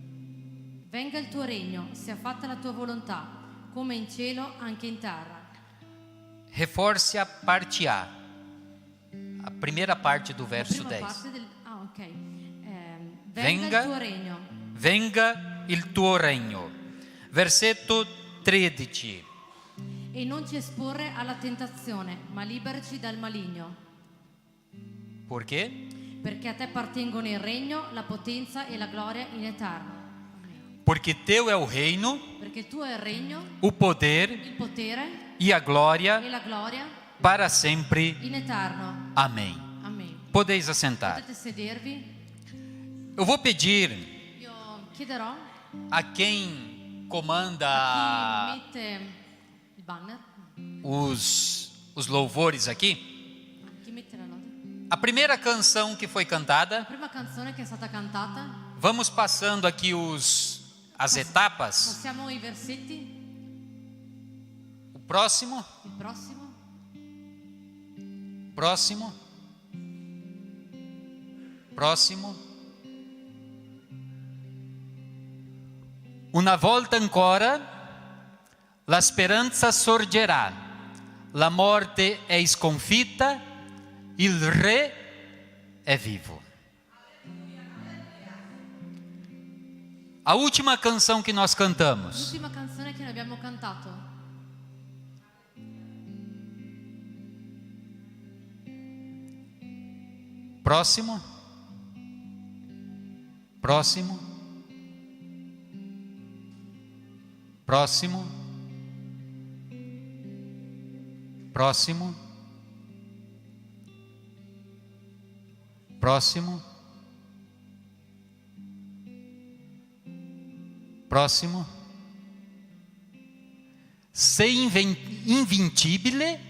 Venga il tuo regno, sia fatta la tua volontà, come in cielo anche in terra. reforce a parte A. A primeira parte do verso Prima 10. parte ok. Venga Venga il tuo regno. Venga il tuo regno. Versetto 13. E non ci esporre alla tentazione, ma liberaci dal maligno. Perché? Perché a te appartengono il regno, la potenza e la gloria in eterno. Porque teu é o reino, Perché il tuo è il regno, o poder il potere e a glória e la gloria para sempre. in eterno. Amém. Amen. Podeis assentar. Potete sedervi. Eu vou pedir Io chiederò a quem a comanda chi mette il banner, os louvores aqui. chi mette la nota. A primeira canção que foi La cantada, prima canzone che è stata cantata, vamos passando aqui as etapas. passiamo i versetti. O próximo, Il prossimo. próximo, próximo. Una volta ancora, la speranza sorgerà, la morte è sconfitta, il Re è vivo. A última canção que nós cantamos. L'ultima canzone che noi abbiamo cantato. Próximo. Próximo. Próximo. Próximo. Próximo. Próximo. Sei invincibile,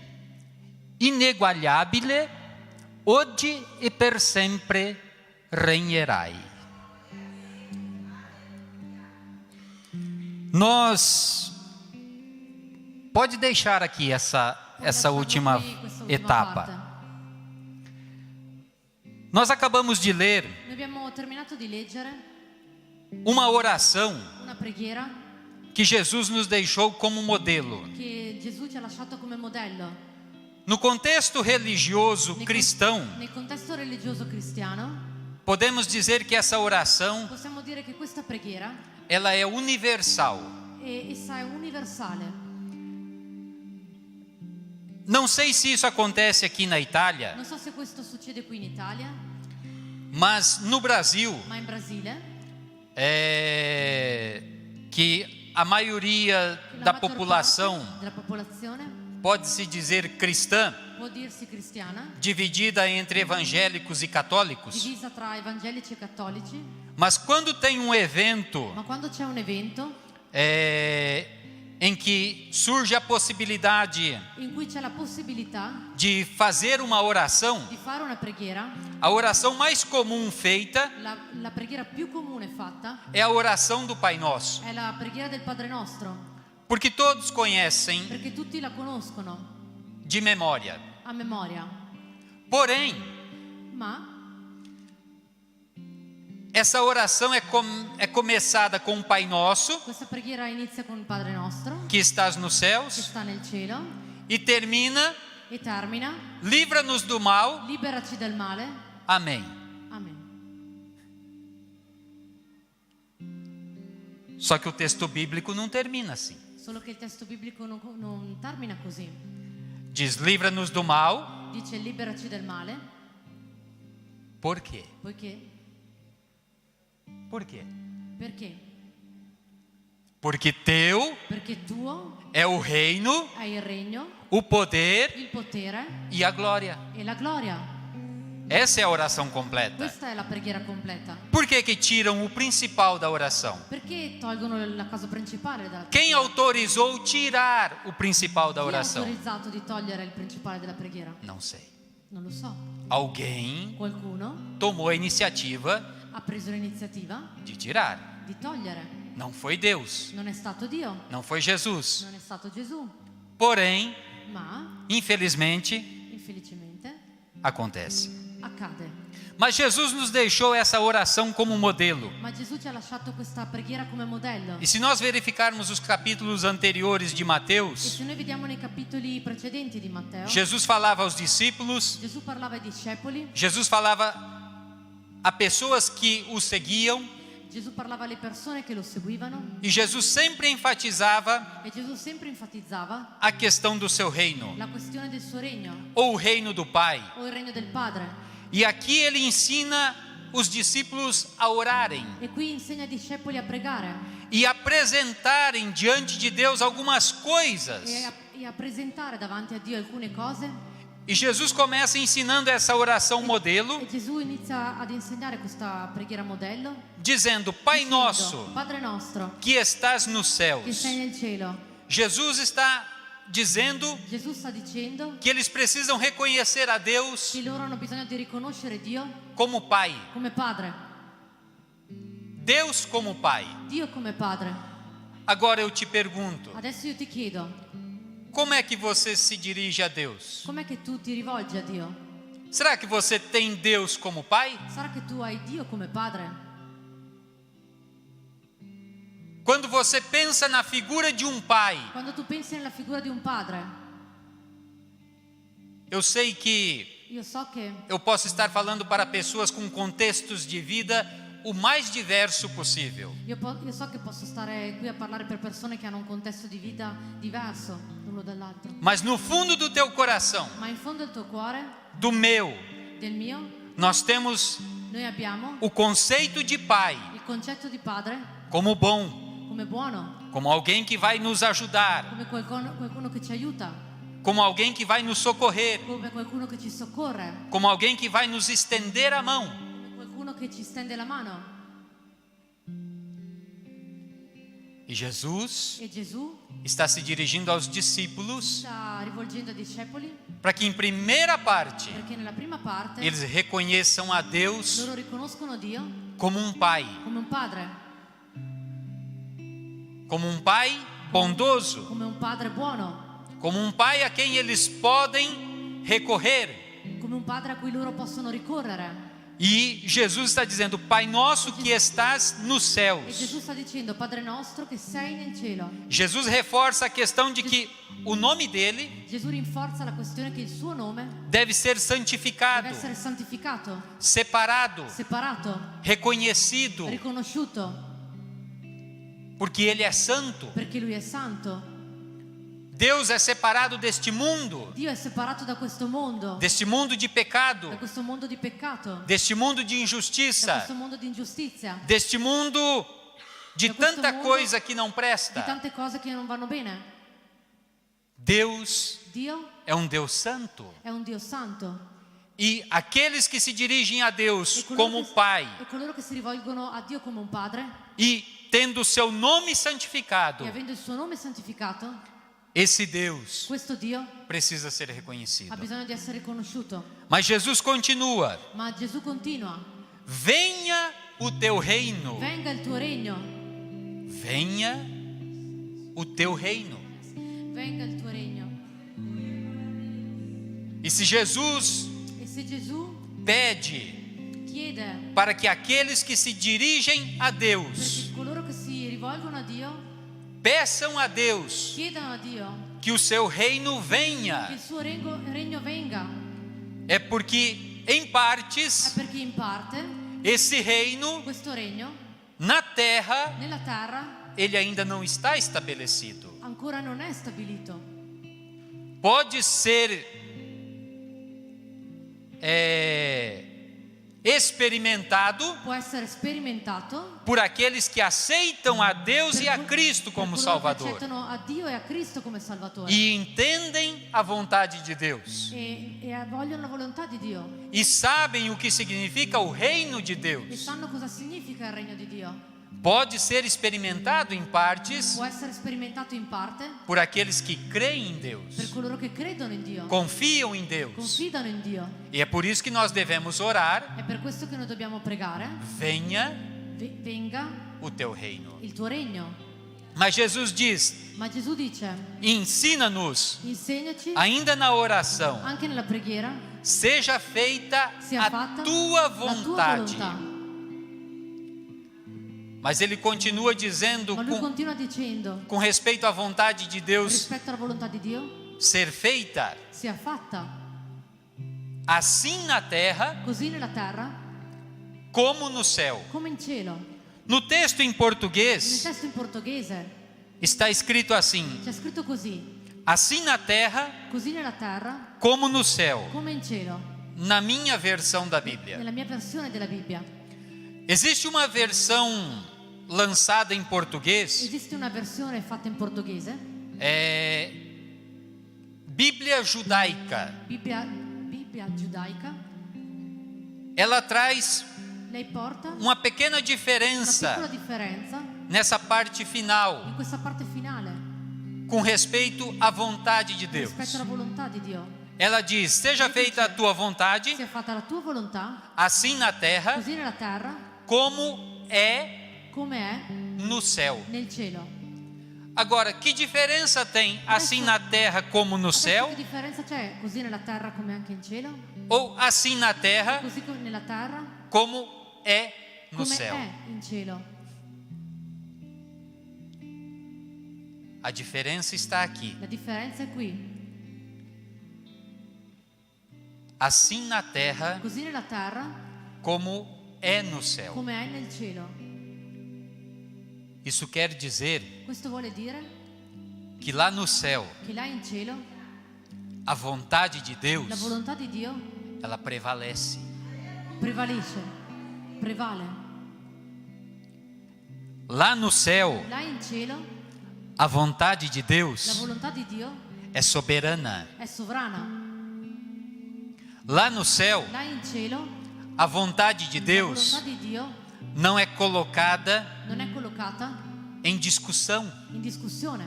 ineguagliabile, oggi e per sempre regnerai. Nós pode deixar aqui essa última etapa. Nós acabamos de ler Noi abbiamo terminato di leggere uma oração una preghiera que Jesus nos deixou como modelo. che Gesù ci ha lasciato come modello. No contexto religioso cristão, Nel contesto religioso cristiano podemos dizer que essa oração, possiamo dire che questa preghiera ela é universal. essa è universale. Não sei se isso acontece aqui na Itália, Non so se questo succede qui in Italia, mas no Brasil, ma in Brasile que a maioria da maggior população parte della popolazione pode-se dizer cristã, può dirsi cristiana, dividida entre evangélicos e católicos. divisa tra evangelici e cattolici, Mas quando tem um evento ma quando c'è un evento em que surge a possibilidade in cui c'è la possibilità de fazer uma oração, di fare una preghiera, a oração mais comum feita la preghiera più comune fatta é a oração do Pai Nosso, è la preghiera del Padre Nostro, porque todos conhecem perché tutti la conoscono de memória. a memoria. Porém, Ma essa oração é começada com o Pai Nosso, questa preghiera inizia con il Padre Nostro que estás nos che céus, sta nel cielo e termina: e termina: livra-nos do mal. liberaci dal male. Amém. Amen. Só que o texto bíblico não termina assim. Solo che il testo biblico non termina così. Diz: livra-nos do mal. Dice liberaci dal male, Por quê? poiché Por quê? perché? Porque teu Perché tuo é o reino, è il regno, o poder il potere e a glória. e la gloria. Essa é a oração completa. Questa è la preghiera completa. Por que que tiram o principal da oração? Perché tolgono la cosa principale dalla Quem preghiera? autorizou tirar o principal da Chi ha oração? autorizzato di togliere il principale della preghiera? Não sei. Non lo so. Alguém Qualcuno tomou a iniciativa ha preso l'iniziativa de tirar. di togliere. Não foi Deus, Non è stato Dio, não foi Jesus. non è stato Gesù, Porém, ma infelizmente, infelicemente acontece. accade. Mas Jesus nos deixou essa oração como modelo. Ma Gesù ci ha lasciato questa preghiera come modello. E se nós verificarmos os capítulos anteriores de E Mateus, se noi vediamo nei capitoli precedenti di Matteo, Jesus falava aos discípulos, Gesù parlava ai discepoli, Jesus falava a pessoas que o seguiam, Gesù parlava alle persone che lo seguivano e Jesus sempre enfatizava e Gesù sempre enfatizzava a questão do seu reino, la questione del suo regno ou o reino do Pai. o il regno del Padre. E aqui ele ensina os discípulos a orarem E qui insegna ai discepoli a pregare e apresentarem diante de Deus algumas coisas. e a presentare davanti a Dio alcune cose. E Jesus começa ensinando essa oração modelo, E Gesù inizia ad insegnare questa preghiera modello dizendo: Pai dicendo, nosso Padre nostro que estás nos che céus. sei nel cielo. Jesus está dizendo Gesù sta dicendo que eles precisam reconhecer a Deus che loro hanno bisogno di riconoscere Dio como Pai. come Padre, Deus como Pai. Dio come Padre. Agora eu te pergunto, Adesso io ti chiedo, como é que você se dirige a Deus? com'è che tu ti rivolgi a Dio? Será que você tem Deus como Pai? Sarà che tu hai Dio come Padre? Quando você pensa na figura de um pai, Quando tu pensi nella figura di un padre, eu sei que io so che eu posso estar falando para pessoas com contextos de vida o mais diverso possível. io so che posso stare qui a parlare per persone che hanno un contesto di vita diverso l'uno dall'altro. Mas no fundo do teu coração, Ma in fondo al tuo cuore, do meu, del mio, nós temos noi abbiamo o conceito de pai il concetto di padre como bom, come buono, como alguém que vai nos ajudar, come qualcuno che ci aiuta, como alguém que vai nos socorrer, come qualcuno che ci soccorre, como alguém que vai nos estender a mão. come qualcuno che ci stende la mano. E Jesus E Gesù está se dirigindo aos discípulos sta rivolgendo ai discepoli para que em primeira parte perché nella prima parte eles reconheçam a Deus loro riconoscono Dio como um pai bondoso, come un padre buono, como um pai a quem eles podem recorrer. come un padre a cui loro possono ricorrere. E Jesus está dizendo: Pai nosso que estás nos E céus. Gesù sta dicendo: Padre nostro che sei nel cielo. Jesus reforça a questão de que o nome dele Gesù rinforza la questione che il suo nome deve ser deve santificado, essere santificato, separado, separato, reconhecido, riconosciuto, porque ele é santo. perché lui è santo. Deus é separado deste mundo, Dio è separato da questo mondo, deste mundo de pecado, da questo mondo di peccato, deste mundo de da injustiça, questo mondo di ingiustizia, deste mundo de Da questo tanta mundo coisa que não di presta. tante cose che non vanno bene. Deus Dio é um Deus santo. è un Dio santo. E aqueles que se dirigem a Deus E coloro como che- Pai E coloro che si rivolgono a Dio come un padre e tendo o seu nome e santificado, avendo il suo nome santificato, esse Deus questo Dio precisa ser ha reconhecido. bisogno di essere riconosciuto. Mas Jesus continua: Ma Gesù continua: venha o teu reino, venga il tuo regno, venha o teu reino. venga il tuo regno. E se Jesus E se Gesù pede chiede para que aqueles que se dirigem a Deus perché coloro che si rivolgono a Dio peçam a Deus chiedano a Dio que o seu reino che venha, il suo regno venga, é porque em è partes perché in parte esse reino questo regno na terra nella terra ele ainda não está estabelecido. ancora non è stabilito. Pode ser experimentado Può essere sperimentato por aqueles que aceitam a Deus e a Cristo per como coloro che Salvador accettano a Dio e a Cristo come Salvatore e entendem a vontade de Deus e vogliono la volontà di Dio e sabem o que significa o reino de e Deus. sanno cosa significa il regno di Dio. Pode ser experimentado em partes Può essere sperimentato in parte por aqueles que creem em per Deus, coloro che credono in Dio, confiam em Deus. confidano in Dio. E é por isso que nós devemos orar: È per questo che noi dobbiamo pregare: venha venga o teu reino. il tuo regno. Mas Jesus diz: Ma Gesù dice, ensina-nos, insegnaci ainda na oração, anche nella preghiera, seja feita sia a fatta tua la tua vontade. volontà. Mas ele continua dizendo, Ma lui continua dicendo, com respeito à vontade de Deus rispetto alla volontà di Dio, ser feita, sia fatta assim na terra così nella terra como no céu. come in cielo. No texto em Nel português testo in portoghese está escrito assim: c'è scritto così, assim na terra così nella terra como no céu. come in cielo, Na minha versão da Bíblia. nella mia versione della Bibbia. Existe uma versão lançada em português, Esiste una versione fatta in portoghese, Bíblia Judaica. Bibbia giudaica. Ela traz Lei porta uma pequena una piccola diferença differenza nessa parte final, in questa parte finale com respeito à vontade de Deus. rispetto alla volontà di Dio. Ela diz: seja feita a tua vontade, Sia fatta la tua volontà, assim na terra così nella terra como é come è no céu. nel cielo. Agora, que diferença tem assim na terra como no Adesso céu, che differenza c'è così nella terra come anche in cielo? ou assim na terra Così come nella terra como é no come céu? è in cielo? A diferença está aqui. La differenza è qui. Assim na terra Così nella terra como é no céu. come è nel cielo. Isso quer dizer Questo vuole dire que lá no céu che là in cielo a vontade de Deus, la volontà di Dio ela prevalece. prevale. Lá no céu, Là in cielo a vontade de la Deus volontà di Dio é soberana. è sovrana. Lá no céu, Là in cielo a vontade de la Deus volontà di Dio não é colocada non è collocata em discussão. in discussione.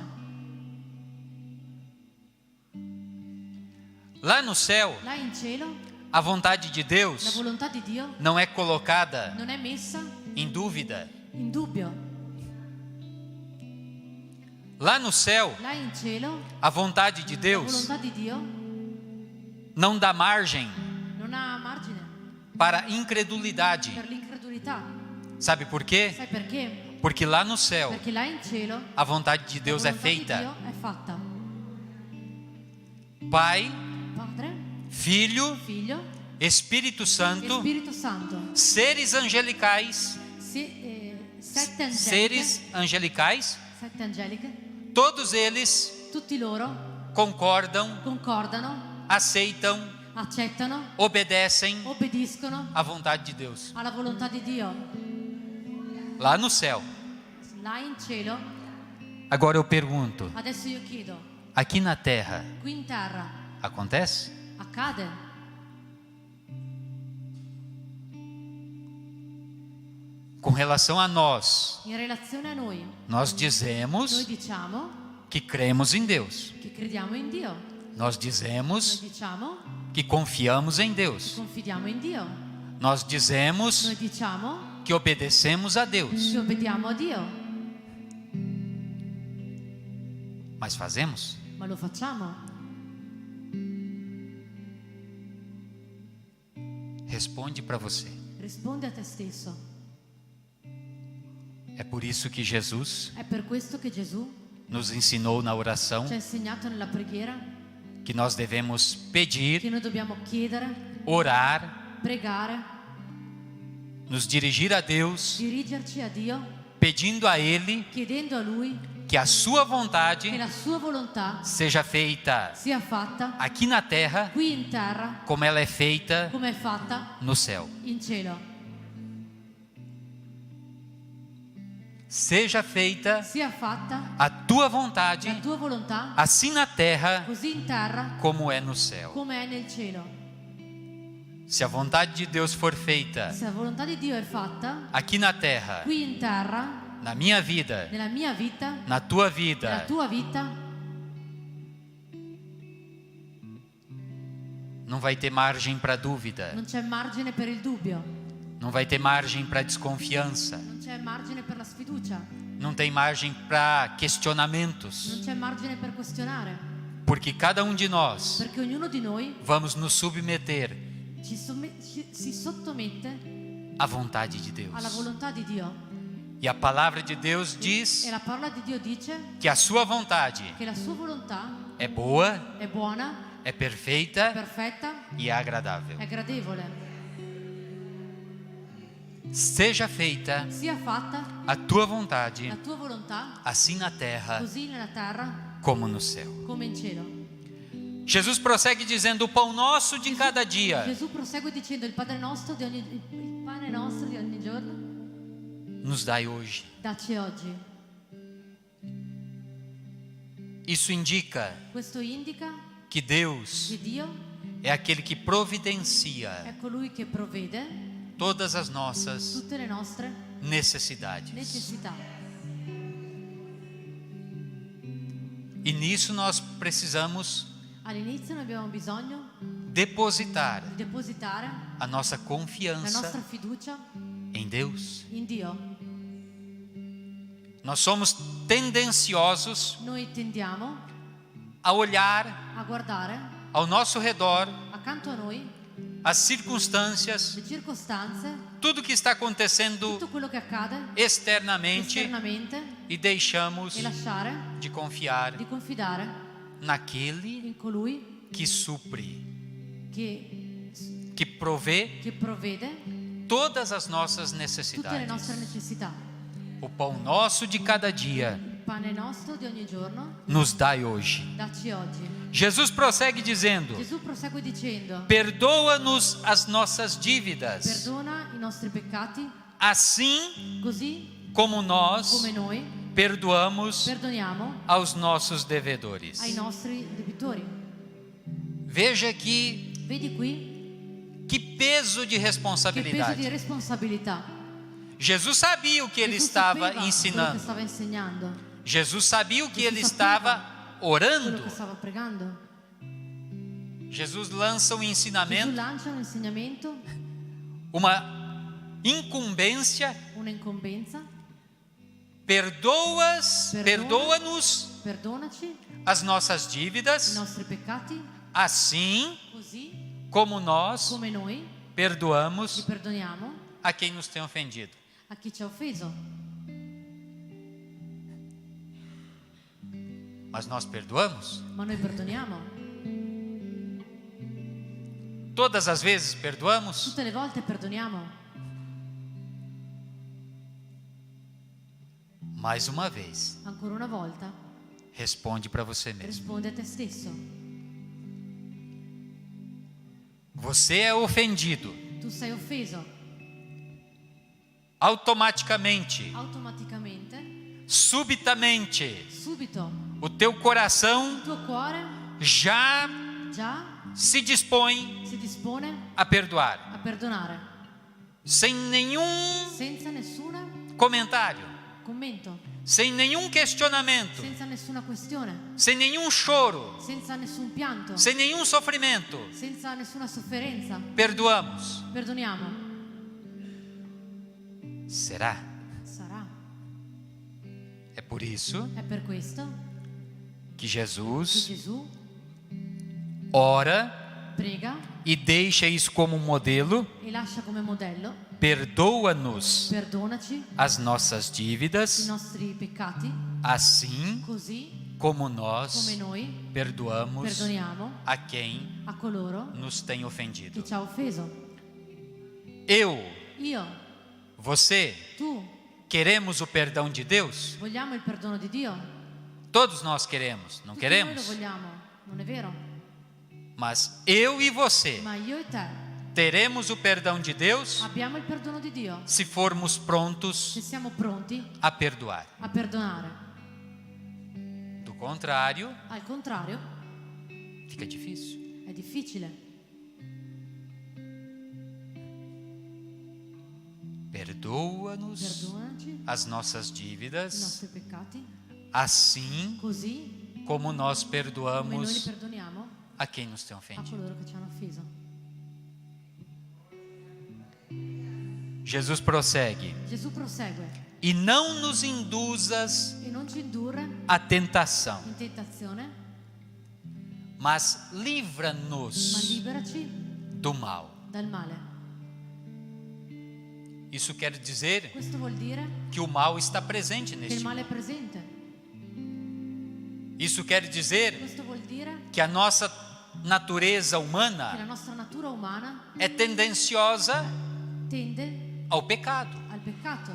Lá no céu, Là in cielo a vontade de la Deus volontà di Dio não é colocada non è messa em dúvida. in dubbio. Lá no céu, Là in cielo a vontade de la Deus volontà di Dio não dá margem non ha margine para incredulidade. per l'incredulità. Sabe por quê? Sai perché? Porque lá no céu, Perché là in cielo a vontade de Deus la é volontà di feita. Dio è fatta. Pai, Padre, Filho, Figlio Espírito e Santo, Spirito Santo. seres angelicais, Sette angeliche, seres angelicais, sette angeliche, todos eles tutti loro concordam, concordano, aceitam, accettano, obedecem obbediscono à vontade de Deus. alla volontà di Dio. Lá no céu. Là in cielo, Agora eu pergunto, adesso io chiedo, aqui na terra qui in terra acontece? accade? Com relação a nós, In relazione a noi dizemos diciamo que cremos em Deus. che crediamo in Dio, Nós noi dizemos diciamo que confiamos em che Deus. confidiamo in Dio, Nós dizemos noi diciamo que obedecemos a Deus. che obbediamo a Dio, Mas fazemos? ma lo facciamo? Responde para você. Rispondi a te stesso. É por isso que Jesus È per questo che Gesù nos ensinou na oração ci ha insegnato nella preghiera que nós devemos pedir, che noi dobbiamo chiedere, orar, pregare, nos dirigir a Deus, dirigerci a Dio, pedindo a Ele chiedendo a Lui que a sua vontade che la sua volontà seja feita sia fatta aqui na terra qui in terra como ela é feita come è fatta no céu. in cielo. Seja feita Sia fatta a tua vontade, la tua volontà assim na terra così in terra como é no céu. come è nel cielo. Se a vontade de Deus for feita Se la volontà di Dio è fatta aqui na terra, qui in terra, na minha vida, nella mia vita, na tua nella vida, tua vita, não vai ter margem para dúvida, non c'è margine per il dubbio, não vai ter margem para desconfiança. non c'è margine per la sfiducia. Não tem margem para questionamentos, non c'è margine per questionare, porque cada um de nós perché ognuno di noi vamos nos submeter si sottomette à vontade de Deus. alla volontà di Dio. E a palavra de Deus diz E la parola di Dio dice que a sua vontade che la sua volontà é boa, è buona, é perfeita perfetta, e agradável. è gradevole. Seja feita Sia fatta a tua vontade, la tua volontà, assim na terra così nella terra como no céu. come in cielo. Jesus prossegue dizendo: o pão nosso de cada dia Gesù prosegue dicendo il pane nostro di ogni giorno, nos dai hoje. dacci oggi. Isso indica Questo indica que Deus che Dio é aquele que providencia è colui che provvede todas as nossas tutte le nostre necessidades. necessità. E nisso nós precisamos All'inizio noi abbiamo bisogno depositar di depositare a nossa la confiança nostra fiducia em Deus. in Dio. Nós somos tendenciosos Noi tendiamo a olhar a guardare ao nosso redor accanto a noi as circunstâncias, le circostanze, tudo que está acontecendo tutto quello che accade externamente esternamente e deixamos e lasciare de confiar di confidare naquele in colui que supre, che provvede todas as nossas tutte le necessidades. nostre necessità. O pão nosso de cada dia Il pane nostro di ogni giorno nos dai hoje. dacci oggi. Jesus prossegue dizendo: Gesù prosegue dicendo: perdoa-nos as nossas dívidas, perdona i nostri peccati, assim così como nós come noi perdoamos perdoniamo aos nossos devedores. ai nostri debitori. Veja que Vedi qui peso de che peso responsabilidade. di responsabilità. Jesus sabia o que ele Gesù estava sapeva quello che ensinando. stava insegnando, Jesus sabia o que Gesù ele sapeva estava quello orando. che stava pregando. Jesus lança um Gesù ensinamento, lancia un insegnamento, uma incumbência. una incombenza. Perdoa-nos Perdonaci as nossas i dívidas, nostri peccati, assim così como nós come noi li perdoamos perdoniamo a quem nos tem ofendido. a chi ci ha offeso. Mas nós perdoamos? Ma noi perdoniamo. Todas as vezes perdoamos? Tutte le volte perdoniamo. Mais uma vez, Ancora una volta responde para você mesmo. risponde a te stesso. Você é ofendido Tu sei offeso. automaticamente, Automaticamente, subitamente, subito, o teu coração il tuo cuore já già se dispõe si dispone a perdoar, a perdonare, sem nenhum senza nessun comentário, commento, sem nenhum questionamento, senza nessuna questione, sem nenhum choro, senza nessun pianto, sem nenhum sofrimento. senza nessuna sofferenza. Perdoamos. Perdoniamo. Será? Sarà. É por isso È per questo que che Jesus Gesù ora prega e deixa isso como modelo. e lascia come modello: Perdoa-nos perdonaci as nossas i dívidas, nostri peccati, assim così como come nós noi perdoamos perdoniamo a quem a coloro nos tem che ofendido. ci ha offeso. Io, Você, tu, queremos o perdão de Deus? vogliamo il perdono di Dio? Todos nós queremos, não Tutti noi lo queremos? vogliamo, non è vero? Mas eu e você Ma io e te teremos o perdão de Deus abbiamo il perdono di Dio se formos prontos se siamo pronti a perdoar. a perdonare. Do contrário, Al contrario, fica difícil. è difficile. Perdoa-nos Perdonaci as nossas i dívidas, nostri peccati, assim così como nós come noi li perdoamos perdoniamo a quem nos tem a ofendido. coloro che ci hanno offeso. Jesus prossegue: Gesù prosegue. e não nos induzas E non ci indurre à tentação, in tentazione, mas ma livra-nos liberaci do mal. dal male. Isso quer dizer Questo vuol dire que o mal está presente che il neste male è mundo. presente. Isso quer dizer Questo vuol dire que a nossa natureza che la humana nostra natura umana é tendenciosa tende ao pecado. al peccato.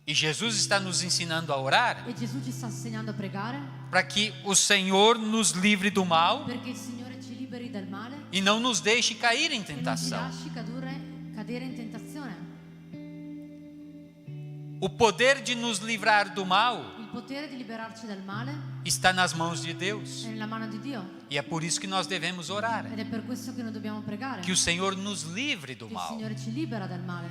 E Jesus está nos ensinando a orar E Gesù ci sta insegnando a pregare para que o Senhor nos livre do mal perché il Signore ci liberi dal male e não nos deixe cair em e non ci tentação. lasci cadere in tentazione. O poder de nos livrar do mal Il potere di liberarci dal male está nas mãos de Deus. è nella mano di Dio E é por isso que nós devemos orar, ed è per questo che noi dobbiamo pregare. que o Senhor nos livre do Che il mal. Signore ci libera dal male.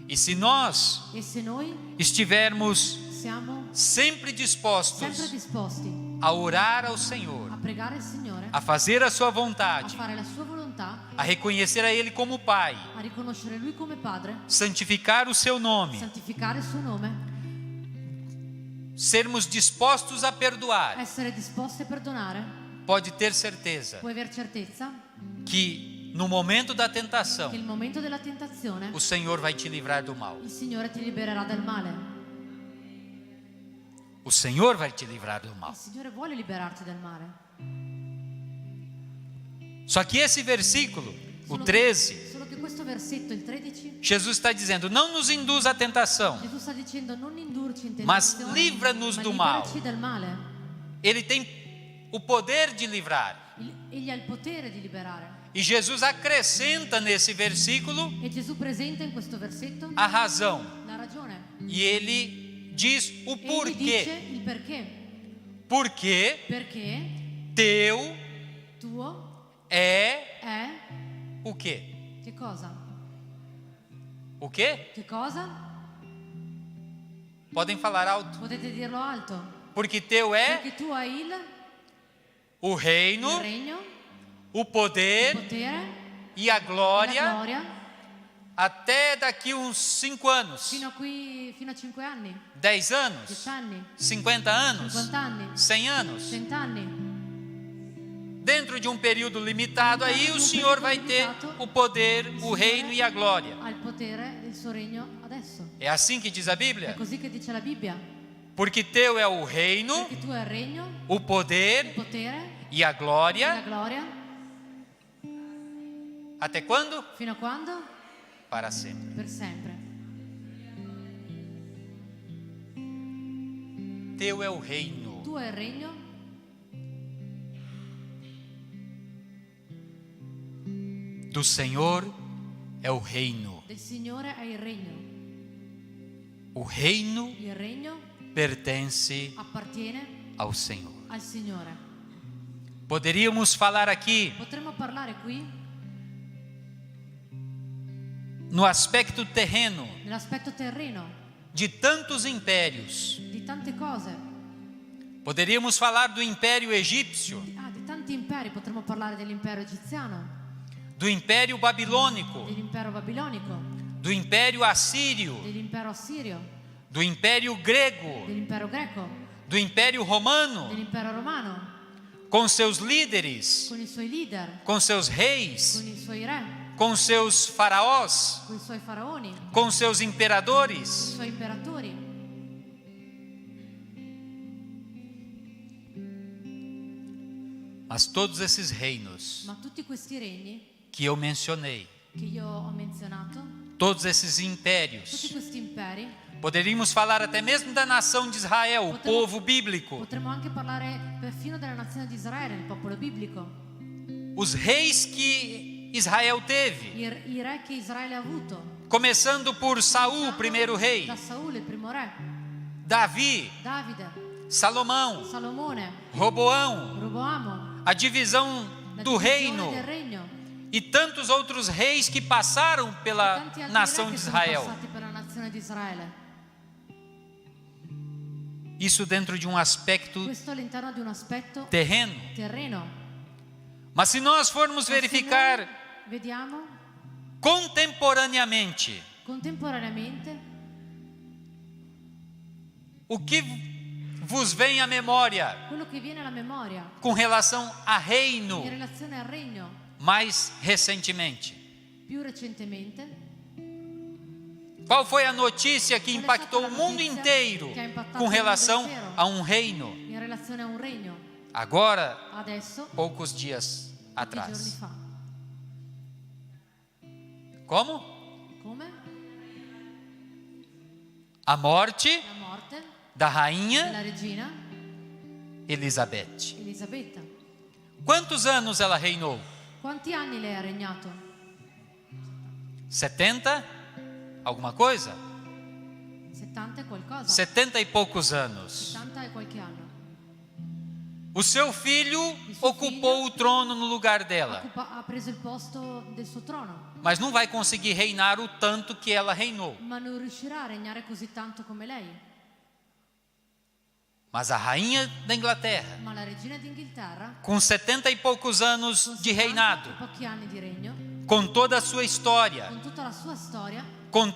E se nós E se noi estivermos siamo sempre dispostos sempre disposti a orar ao a Senhor, pregare il Signore, a fazer a sua a vontade, fare la sua volontà, a reconhecer a Ele como Pai, a riconoscere Lui come Padre, santificar o seu nome, santificare il suo nome, sermos dispostos a perdoar, essere disposti a perdonare, pode ter certeza puoi aver certezza que no momento da tentação, che il momento della tentazione o Senhor vai te livrar do mal. il Signore ti libererà dal male. O Senhor vai te livrar do mal. Il Signore vuole liberarti dal male. Só que esse versículo, o 13, Solo che questo versetto, il 13, Jesus está dizendo: não nos induz à tentação. Gesù sta dicendo non indurci in Mas tentazione, livra-nos ma do mal. liberaci dal male. Ele tem o poder de livrar. Egli ha il potere di liberare. E Jesus acrescenta nesse versículo E Gesù presenta in questo versetto a razão. la ragione. E ele diz o Egli dice porquê. il perché. Porque Perché teu tuo é è o quê? che cosa? O quê? Che cosa? Podem falar alto. Potete dirlo alto. Porque teu é Perché tu hai o il reino, regno, o il poder potere, e a la glória gloria, até daqui uns 5 anos, fino a 5 anni, 10 anos, 10 anni, 50 anos, 50 anni, 100 anos. 100 anni. Dentro de um período limitado, aí o Senhor vai ter o poder, o reino e a glória. Ha il potere del suo regno adesso. É assim que diz a È Bíblia? così che dice la Bibbia. Porque teu é o reino, Perché tu hai il regno, o il poder potere e a e la glória. gloria. Até quando? Fino a quando? Para sempre. Per sempre. Teu é o reino. Tu hai il regno, Do Senhor é o reino. del Signore hai il regno. O reino Il regno pertence appartiene ao Senhor. al Signore. Poderíamos falar aqui Potremmo parlare qui no aspecto terreno nell'aspetto terreno de tantos impérios. di tante cose. Poderíamos falar do Império Egípcio, Di tanti imperi. Potremmo parlare dell'impero egiziano, do Império Babilônico, dell'impero babilonico, do Império Assírio, dell'impero assirio, do Império Grego, dell'impero greco, do Império Romano, dell'impero romano, com seus líderes, con i suoi leader, com seus reis, con i suoi re, com seus faraós, con i suoi faraoni, com seus con i imperadores. suoi imperatori. Mas todos esses reinos Ma tutti questi regni que eu mencionei, che io ho menzionato, todos esses tutti impérios, questi imperi, poderíamos falar até mesmo da nação de Israel, o povo bíblico, potremmo anche parlare perfino della nazione di Israele, il popolo biblico, os reis que Israel teve, i re che Israele ha avuto, começando por Saul, o primeiro rei, da Saul, il primo re, Davi, Davide, Salomão, Salomone, Roboão, Roboamo, a divisão la do divisione reino del regno, e tantos outros reis que passaram pela tanti altri nação re de che sono Israel. passati per la nazione di Israele. Isso dentro de um aspecto Questo all'interno di un aspetto terreno. terreno. Mas se nós formos Ma se verificar noi vediamo contemporaneamente Contemporaneamente, o que vos vem à memória quello che viene alla memoria com relação a reino in relazione al regno mais recentemente? più recentemente? Qual foi a notícia que impactou o mundo inteiro com relação a um reino? In relazione a un regno, Agora, adesso, poucos dias pochi giorni atrás. fa. Como? Come? A morte La morte da della rainha regina Elizabeth. Elisabetta. Quantos anos ela reinou? Quanti anni lei ha regnato? 70? Alguma coisa? 70 e qualcosa? 70 e poucos anos. 70 e qualche anno. O seu filho ocupou o trono no lugar dela, Ha preso il posto del suo trono, mas não vai conseguir reinar o tanto que ela reinou. ma non riuscirà a regnare così tanto come lei. Mas a rainha da Inglaterra, Ma la regina d'Inghilterra, com 70 e poucos anos con de 70 reinado, e pochi anni di regno, com toda a sua história, con tutta la sua storia, com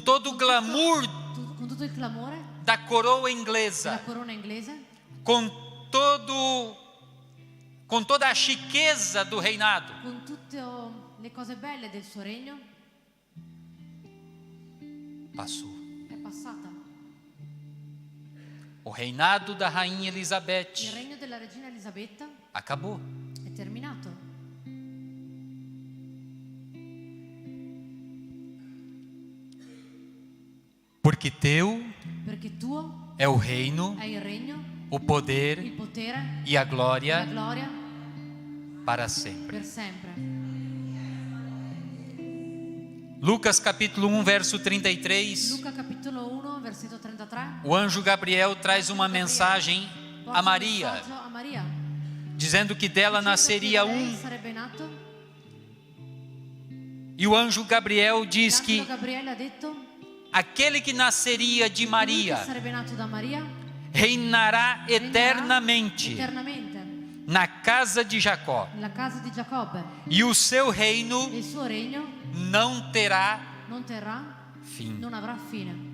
todo o glamour con tutto il clamore da coroa della inglesa, corona inglese, com toda a chiqueza do reinado, con tutte le cose belle del suo regno, passou. è passata. O reinado da rainha Il Elizabeth regno della regina Elisabetta acabou. è terminato. Porque teu Perché tuo é o reino, è il regno, o il poder potere, e a la glória gloria para sempre. per sempre. Lucas capítulo 1, verso 33. Luca capitolo 1, versetto 33. O anjo Gabriel traz uma mensagem Porta a un Maria, messaggio a Maria, dizendo que dela dicendo nasceria che da lei um. sarebbe nato. E o anjo Gabriel diz L'angelo que Gabriele ha detto aquele que nasceria de che Maria sarebbe nato da Maria reinará regnerà eternamente eternamente na casa de Jacó, nella casa di Giacobbe, e o seu reino e il suo regno não terá non terrà, fim. non avrà fine.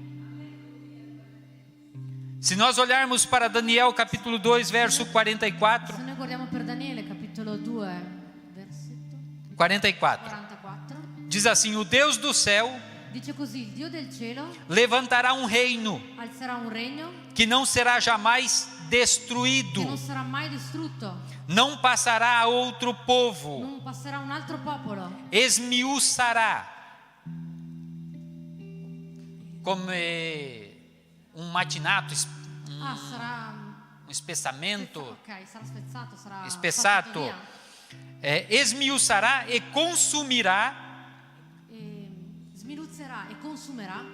Se nós olharmos para Daniel capítulo 2, verso 44, Se noi guardiamo per Daniele capitolo 2, versetto 44, 44, diz assim: o Deus do céu dice così: il Dio del cielo levantará um reino alzerà un regno que não será jamais che destruído, non sarà mai distrutto, não passará a outro povo, non passerà a un altro popolo, esmiuçará, como um matinato, sarà um espessamento, ok, sarà spezzato, sarà espessato, spazzato via, esmiuçará e consumirá e sminuzzerà e consumerà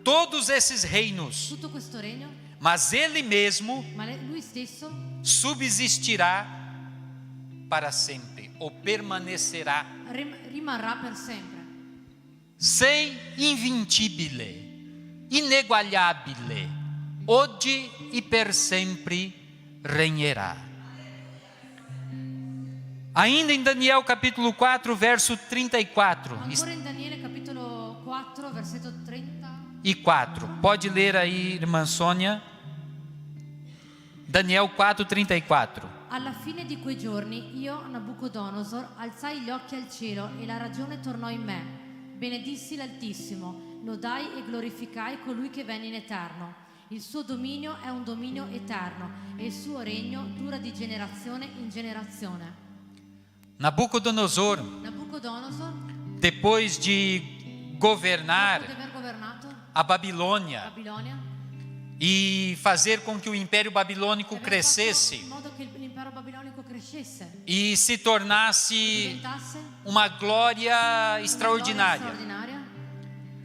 todos esses reinos, tutto questo regno, mas ele mesmo ma lui stesso subsistirá para sempre, ou permanecerá rimarrà per sempre, sei invincibile, ineguagliabile, oggi e per sempre regnerà. Ainda em Daniel capítulo 4, verso 34 ancora in Daniele capitolo 4 versetto 30 e 4. Pode ler aí, irmã Sônia. Daniel 4, 34. Alla fine di quei giorni io, Nabucodonosor, alzai gli occhi al cielo e la ragione tornò in me. Benedissi l'Altissimo, lodai e glorificai colui che venne in eterno. Il suo dominio è un dominio eterno e il suo regno dura di generazione in generazione. Nabucodonosor, depois de governar Dopo di aver governato a Babilônia Babilonia, e fazer com que o Império Babilônico e aver crescesse fatto in modo che l'impero babilonico crescesse, e se tornasse diventasse uma glória extraordinária. straordinaria,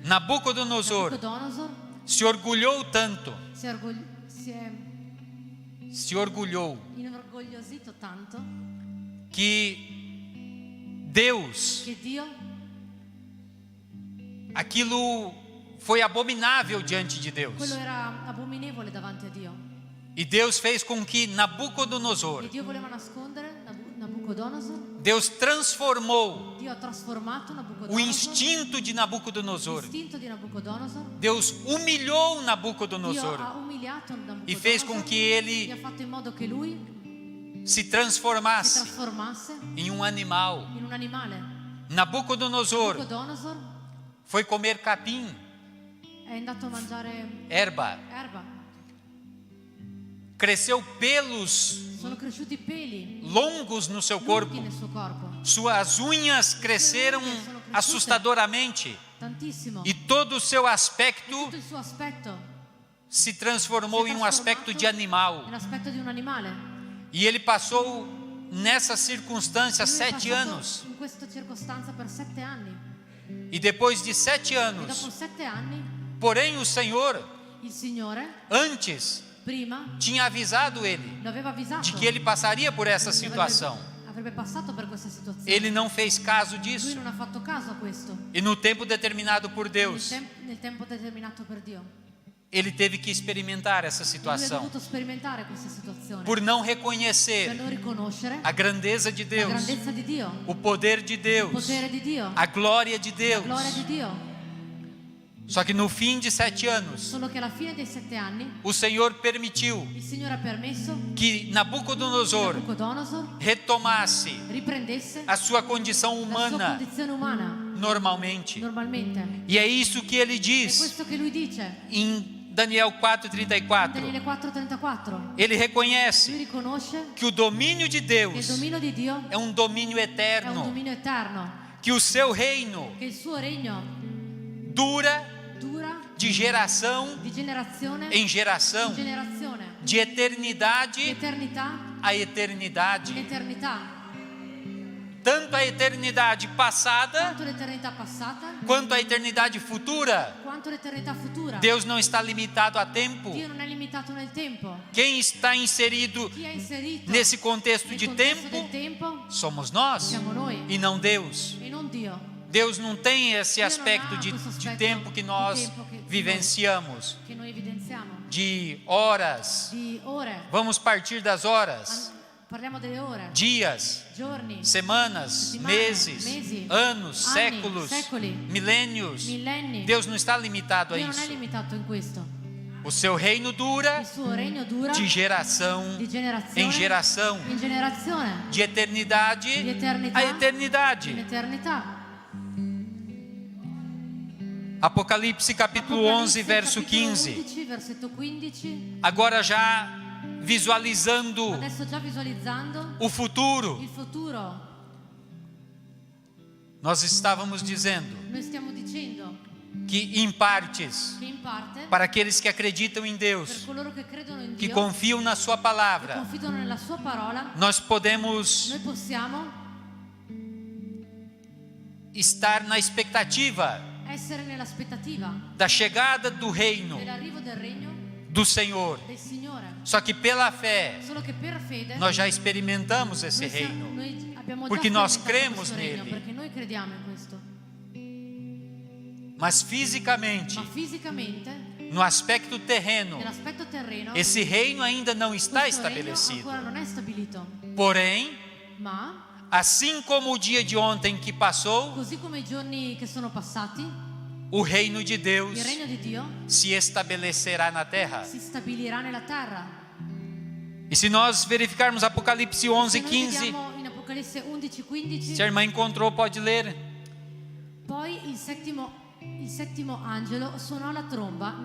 Nabucodonosor Nabucodonosor se orgulhou tanto, si è se orgulhou, inorgogliosito tanto que Deus, che Dio, aquilo foi abominável diante de Deus. quello era abominevole davanti a Dio. E Deus fez com que E Nabucodonosor Dio voleva nascondere Nabucodonosor, Deus transformou Dio ha trasformato o Nabucodonosor, instinto de Nabucodonosor. l'istinto di Nabucodonosor. Deus humilhou Dio ha Nabucodonosor umiliato Nabucodonosor e fez com que e ele ha fatto in modo che lui se si transformasse trasformasse em um animal. in un animale. Nabucodonosor Nabucodonosor foi comer capim, è andato a mangiare erva, erba, cresceu pelos sono cresciuti peli longos no seu lunghi corpo, nel suo corpo, suas unhas cresceram assustadoramente tantissimo. e todo o seu aspecto Tutto il suo aspetto se transformou em um aspecto de animal. è l'aspetto di un animale. E ele passou nessa circunstância Lui è 7 passato anos. in questa circostanza per 7 anni. E depois de 7 E anos, dopo 7 anni porém o Senhor il Signore antes prima tinha avisado ele lo aveva avvisato de que ele passaria por essa che situação. avrebbe passato per questa situazione. Ele não fez caso Lui disso. non ha fatto caso a questo. E no tempo determinado por Deus, Nel tempo determinato per Dio. ele teve que experimentar essa Lui ha situação dovuto sperimentare questa situazione por não per reconhecer non riconoscere a grandeza de la Deus, grandezza di Dio, o poder de il Deus, potere di Dio, a glória de la Deus. gloria di Dio. Só que no fim de 7 anos, Solo che alla fine dei 7 anni o Senhor permitiu il Signore ha permesso que che Nabucodonosor Nabucodonosor retomasse riprendesse a sua condição la sua humana condizione umana normalmente. normalmente. E é isso que ele È diz questo che lui dice em Daniel in 4:34. Daniele 4:34. Ele Lui reconhece riconosce que o domínio de che il Deus dominio di Dio é um domínio è un eterno, dominio eterno, que o seu reino che il suo regno dura dura de geração di generazione em geração, in generazione, de di eternidade eternità a in eternidade. eternità, Tanto a eternidade passada quanto l'eternità passata, quanto a eternidade futura. quanto l'eternità futura. Deus não está limitado a tempo. Dio non è limitato nel tempo. Quem está inserido Chi è inserito nesse contexto nel de contesto tempo del tempo somos nós siamo noi e não Deus. e non Dio. Deus não tem esse Dio non aspecto ha de questo aspetto tempo que nós di tempo che vivenciamos, che noi evidenziamo, de horas. di ore. Vamos partir das horas, Parliamo delle ore, dias, giorni, semanas, settimane, meses, mesi, anos, anni, séculos, secoli, milênios. millenni. Deus não está limitado a Dio non è isso. limitato in questo. O seu reino dura Il suo regno dura de geração di generazione em geração, in generazione, de eternidade di eternità a in eternidade. eternità. Apocalipse capítulo 11, verso capitolo 15. 11, versetto 15. Agora já visualizando Adesso già visualizzando o futuro, il futuro, nós estávamos dizendo noi stiamo dicendo que em partes, che in parte para aqueles que acreditam em per Deus, coloro che credono in que Dio, confiam na sua che palavra, confidano nella sua parola, nós podemos noi possiamo estar na expectativa essere nell'aspettativa da chegada do reino dell'arrivo del regno do Senhor. del Signore. Só que pela fé, Solo che per fede nós já experimentamos esse noi, reino, noi abbiamo già porque nós sperimentato cremos questo regno, nele. perché noi crediamo in questo. mas fisicamente, Ma fisicamente, no aspecto terreno, nell'aspetto terreno, esse reino ainda não está questo regno estabelecido. ancora non è stabilito. Porém, Ma assim como o dia de ontem que passou, così come i giorni che sono passati, o reino de Deus il regno di Dio se estabelecerá na terra. si stabilirà nella terra. E se nós verificarmos Apocalipse 11, Se noi 15, vediamo in Apocalisse 11, 15, se a irmã encontrou, pode ler. poi il settimo angelo suonò la tromba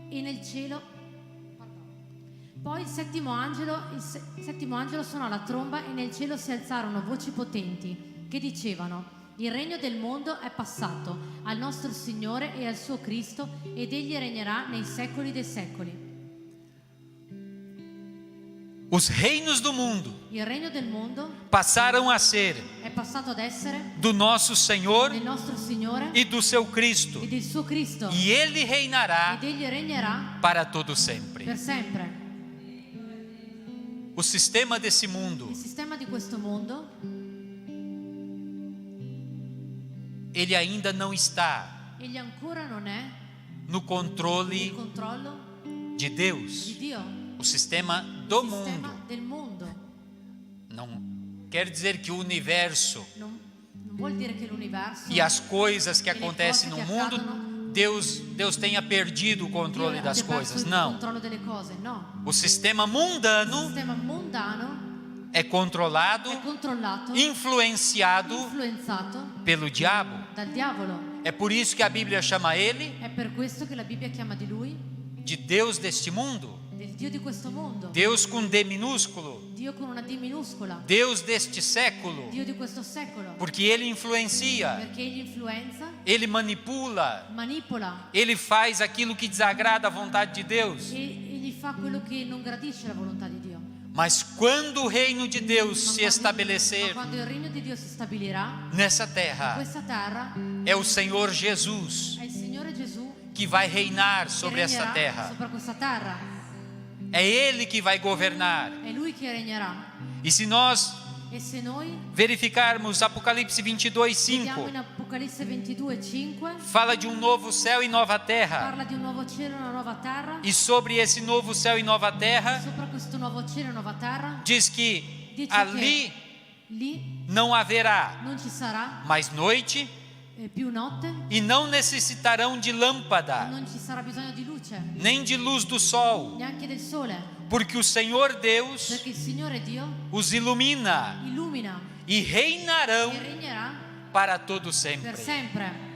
e nel cielo. Poi il settimo angelo suonò la tromba e nel cielo si alzarono voci potenti che dicevano: il regno del mondo è passato al nostro Signore e al suo Cristo ed egli regnerà nei secoli dei secoli. Os reinos do mundo Il regno del mondo passaram a ser è passato ad essere do nosso Senhor del nostro Signore e do seu Cristo, e del suo Cristo, e Ele reinará ed egli regnerà para todo sempre. per sempre. O sistema desse mundo, Il sistema di questo mondo ele ainda não está egli ancora non è no il controle controllo de di Deus. Dio, O sistema do il sistema mundo del mondo não quer dizer que o universo non vuol dire che l'universo e as coisas que e le acontecem cose no che mundo, accadono, Deus tenha perdido o controle Dio das abbia perso coisas. il Não. controllo delle cose. No. O sistema Il mundano sistema mondano é controlado, è controllato, influenciado influenzato pelo diabo. dal diavolo. É por isso que a Bíblia chama ele È per questo che la Bibbia chiama di lui de Deus deste mundo. del Dio di questo mondo. Deus com D minúsculo. Dio con una D minuscola. Deus deste século. Dio di questo secolo. Porque ele influencia, Perché egli influenza, ele manipula, manipola ele faz aquilo que desagrada a vontade de Deus. e egli fa quello che non gradisce la volontà di Dio. Mas quando o reino de Deus se Ma estabelecer quando il regno di Dio si stabilirà, nessa terra, questa terra é o Senhor Jesus è il Signore Gesù que vai reinar che sobre essa regnerà terra. sopra questa terra. É Ele que vai governar. È Lui che regnerà. E se nós E se noi verificarmos Apocalipse 22, vediamo 5, in Apocalisse 22:5, fala de um novo céu e nova terra. parla di un nuovo cielo e una nuova terra. E sobre esse novo céu e nova terra, Sopra questo nuovo cielo e nuova terra diz que dice ali che lì não haverá non ci sarà mais noite più notte, e não necessitarão de lâmpada, non ci sarà bisogno di luce, nem de luz do sol, neanche del sole, porque o Senhor Deus perché il Signore Dio os ilumina illumina e e reinarão regnerà para todo per sempre. sempre.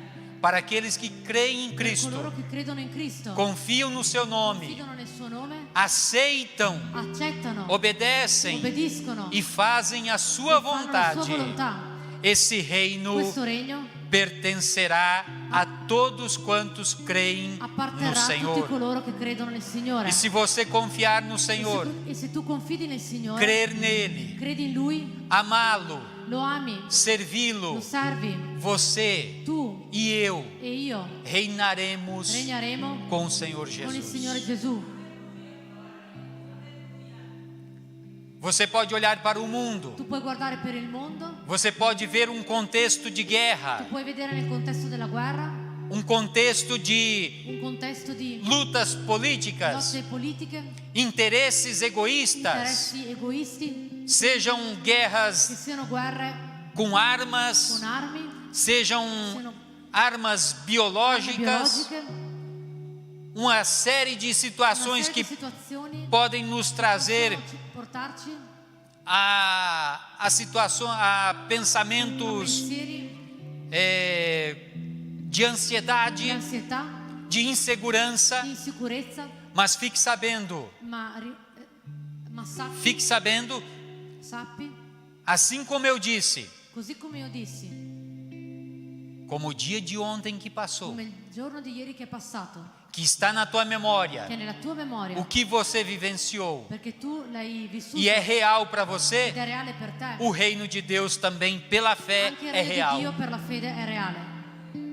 Para aqueles que creem em Per Cristo, coloro che credono in Cristo, confiam no seu nome, fidano nel suo nome, aceitam, accettano, obedecem obbediscono e fazem a e sua fanno la vontade, sua volontà. esse reino Questo regno pertencerá a todos quantos creem no apparterrà a tutti Senhor. coloro che credono nel Signore. E se você confiar no E Senhor, se tu confidi nel Signore, crer nele, credi in Lui, amá-lo, lo ami, servi-lo, lo servi, você tu e eu e io reinaremos regneremo com o Senhor con il Signore Jesus. Gesù. Você pode olhar para o mundo, Tu puoi guardare per il mondo, você pode ver um contexto de tu guerra, puoi vedere nel contesto della guerra, um contexto de un contesto di lutas políticas, lotte politiche, interesses egoístas, interessi egoisti, sejam che guerras siano guerre com armas, con armi, sejam siano armas armi biológicas, biologiche, uma série de una situações serie que di situazioni podem nos trazer possono portarci a situação, a a pensamentos pensieri de di ansiedade, ansietà, de insegurança, di insicurezza, mas fique sabendo, ma sappi, assim como eu disse, così come io dissi, como o dia de ontem que passou, come il giorno di ieri che è passato, que está na tua memória, che è nella tua memoria, o que você vivenciou perché tu l'hai vissuto e é real para ed você, è reale per te. o reino de Deus também pela fé Anche il é regno di Dio real per la fede è reale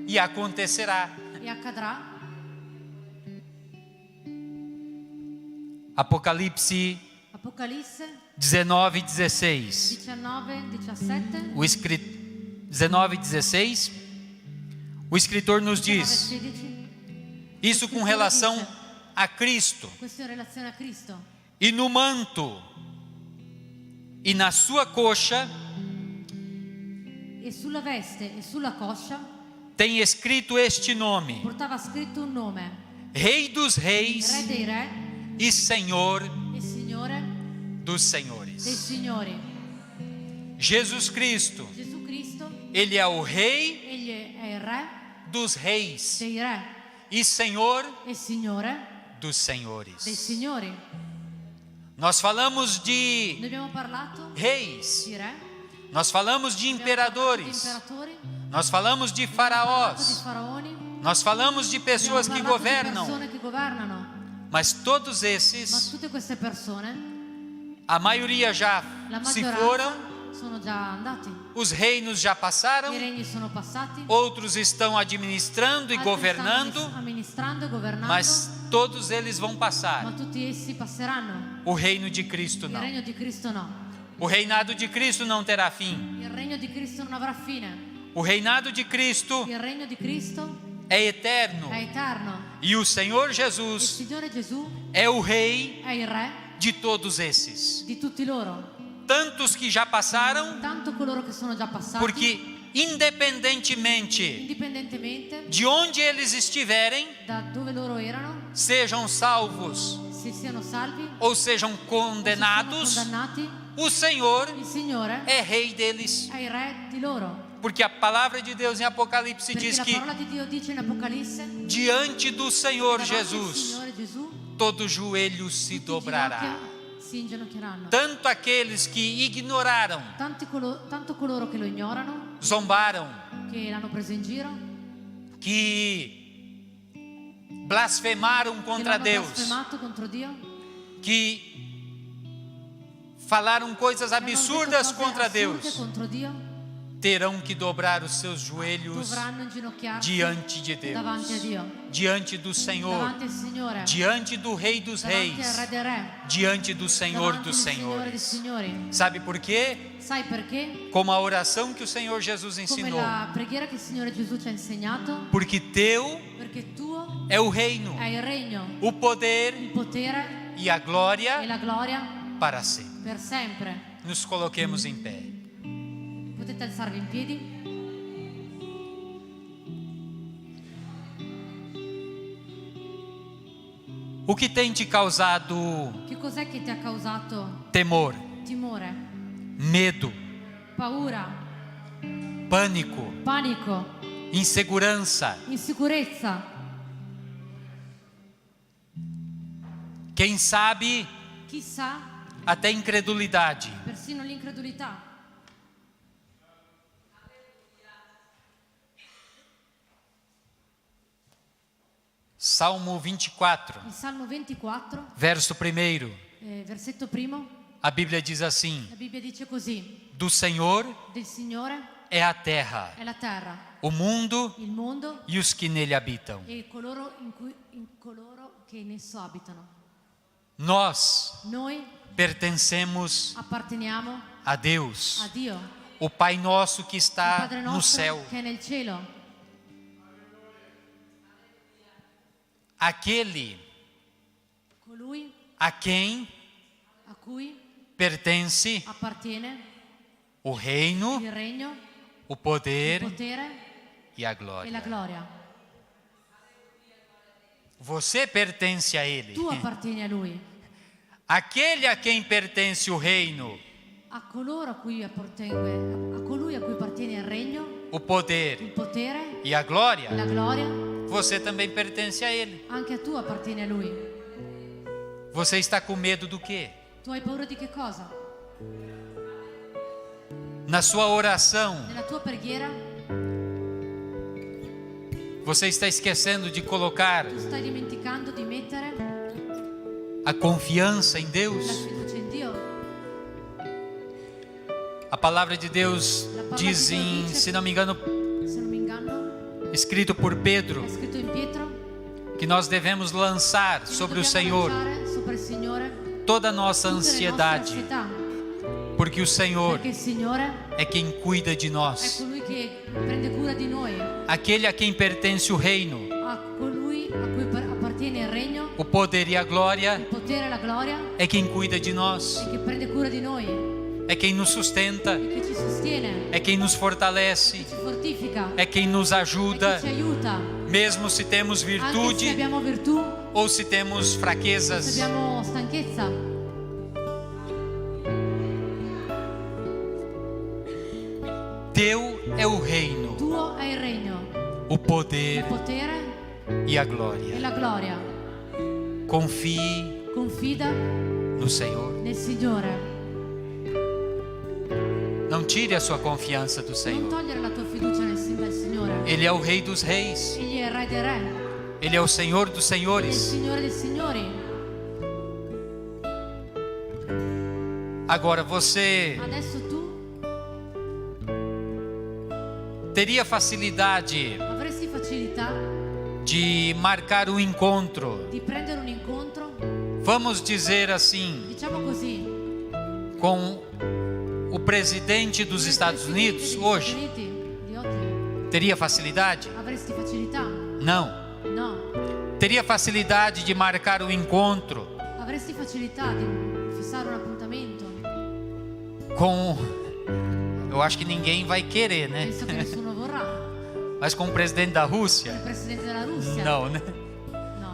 e acontecerá. e accadrà. Apocalipse Apocalisse 19:16. 19:17, 19:16. O escritor nos diz 19:16. isso com relação a Cristo. Questo in relazione a Cristo. E no manto e na sua coxa E sulla veste e sulla coscia tem escrito este nome: portava scritto un nome: Rei dos Reis Re dei Re e Senhor e Signore dos dei Senhores. Signori. Jesus Cristo, Gesù Cristo, Ele é o Rei egli è il Re dos Reis dei Re e Senhor e Signore dos dei Senhores. Signori. Nós falamos de Noi abbiamo parlato reis, di Re, nós falamos de abbiamo parlato di imperadores, imperatori, nós falamos de abbiamo parlato di faraós, faraoni, nós falamos de pessoas que abbiamo parlato di governam, persone che governano, mas todos ma esses, tutte queste persone, a maioria já la se maggioranza foram, sono già andati. os reinos já passaram, I regni sono passati, outros estão administrando e altri governando, stanno amministrando e governando, mas todos eles vão ma passar. tutti essi passeranno. O reino de Cristo Il não. regno di Cristo no. O reinado de Cristo não terá fim. Il regno di Cristo non avrà fine. O reinado de Cristo Il regno di Cristo é eterno. è eterno. E o Senhor Il Jesus Signore Gesù é o rei è il Re de todos esses. di tutti loro. tantos que já passaram, tanto coloro che sono già passati, porque independentemente indipendentemente de onde eles estiverem, da dove loro erano, sejam salvos se siano salvi ou sejam o se condenados, sono condannati, o Senhor il Signore é rei deles. è il re di loro. Porque a palavra de Deus em Apocalipse Perché diz la que parola di Dio dice in Apocalisse, diante do Senhor davanti al Jesus, Signore Gesù, todo joelho se tutti dobrará. ginocchia si inginocchieranno. Tanto aqueles que ignoraram, Tanto coloro che lo ignorano, zombaram, che l'hanno preso in giro, que blasfemaram che contra l'hanno Deus, blasfemato contro Dio, que falaram coisas che hanno detto absurdas cose contra assurde Deus, contro Dio, terão que dobrar os seus joelhos dovranno inginocchiarsi diante de davanti a Deus, Dio, diante do Senhor, davanti al Signore, diante do Rei dos davanti al Reis, Re dei Re, diante do Senhor davanti dos al Signore dei Senhores. Signori. Sabe por quê? Sai perché? Como a oração que o Senhor Jesus Come ensinou. la preghiera che il Signore Gesù ci ha insegnato, Porque teu perché tuo é o reino, è il regno, o poder il potere e a e glória la gloria para sempre. per sempre. Nos coloquemos em pé. Potete alzarvi in piedi? O que tem te causado Che cos'è che ti ha causato temor, timore, medo, paura, pânico, panico, insegurança? insicurezza? Quem sabe Chissà, até incredulidade. persino l'incredulità. Salmo 24, Il Salmo 24, verso 1. versetto primo, A Bíblia diz assim: la Bibbia dice così: do Senhor del Signore é a terra, è la terra, o mundo il mondo e os que nele habitam. e coloro che in esso abitano. Nós Noi pertencemos apparteniamo a Deus, a Dio, o Pai nosso que il está Padre no nostro céu, che è nel cielo, aquele colui a quem a cui pertence appartiene o reino, il regno, o il poder potere e a e la glória. gloria. Você pertence a Ele. Tu appartieni a Lui, Aquele a quem pertence o reino, a coloro a cui appartiene, a colui a cui appartiene il regno, o il poder potere e a e la glória, gloria. você também pertence a Ele. Anche tu appartieni a Lui. Você está com medo do quê? Tu hai paura di che cosa? Na sua oração, Nella tua preghiera você está esquecendo de colocar tu stai dimenticando di mettere a confiança em la Deus? fiducia in Dio. A palavra de Deus diz em, se não me engano, Se non mi inganno, escrito por Pedro, è scritto in Pietro que nós devemos lançar che sobre o dobbiamo Senhor lanciare sopra il Signore toda a nossa tutte le nostre ansiedade, ansietà, porque o Senhor perché il Signore é quem cuida de è nós. colui che prende cura di noi, Aquele a quem pertence o reino, a colui a cui appartiene il regno, o poder e a il glória, potere e la gloria, é quem cuida de nós, e che prende cura di noi é quem nos sustenta, e che ci sostiene, é quem nos fortalece, ci fortifica, é quem nos e ajuda, che ci aiuta, mesmo se temos anche se virtude abbiamo virtù, ou se temos se fraquezas. abbiamo stanchezza. Teu é o reino, Tuo è il regno, o il poder potere e a e glória. la gloria. Confie Confida no Senhor. nel Signore. Não tire a sua confiança do Non Senhor. togliere la tua fiducia nel Signore. Ele é o Rei dos Reis. Egli è il Re dei Re, Ele é o Senhor dos è il Senhores. Signore dei Signori. Agora você Adesso tu teria facilidade avresti facilità de marcar um encontro, di prendere un incontro, vamos dizer assim, diciamo così, com o presidente dos con il Estados Presidente Unidos degli hoje? Stati Uniti di oggi. Teria facilidade? Avresti facilità? Não. No. Teria facilidade de marcar um encontro Avresti facilità di fissare un appuntamento? eu acho que ninguém vai querer, né? Penso che nessuno vorrà. Mas com o presidente da Rússia? Il presidente della Russia? Não, né? No,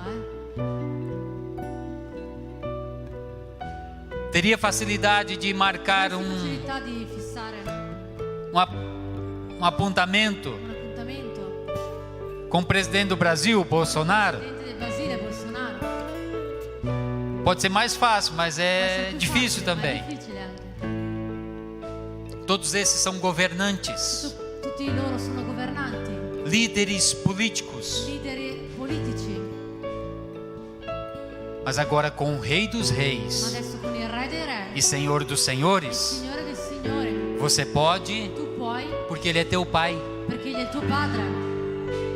Teria facilidade de marcar facilità di fissare um apontamento un appuntamento. com o presidente do Brasil, Bolsonaro? Il presidente del Brasile, Bolsonaro. Pode ser mais fácil, mas é Può essere più difícil facile, ma também. è difficile anche. Todos esses são governantes, Tutti loro sono governanti, líderes políticos. leader politici. Mas agora com o Rei dos Ma Reis adesso con il Re dei Re, e Senhor dos il Senhores, Signore del Signore, você pode, tu puoi porque Ele é teu Pai. perché Egli è il tuo Padre.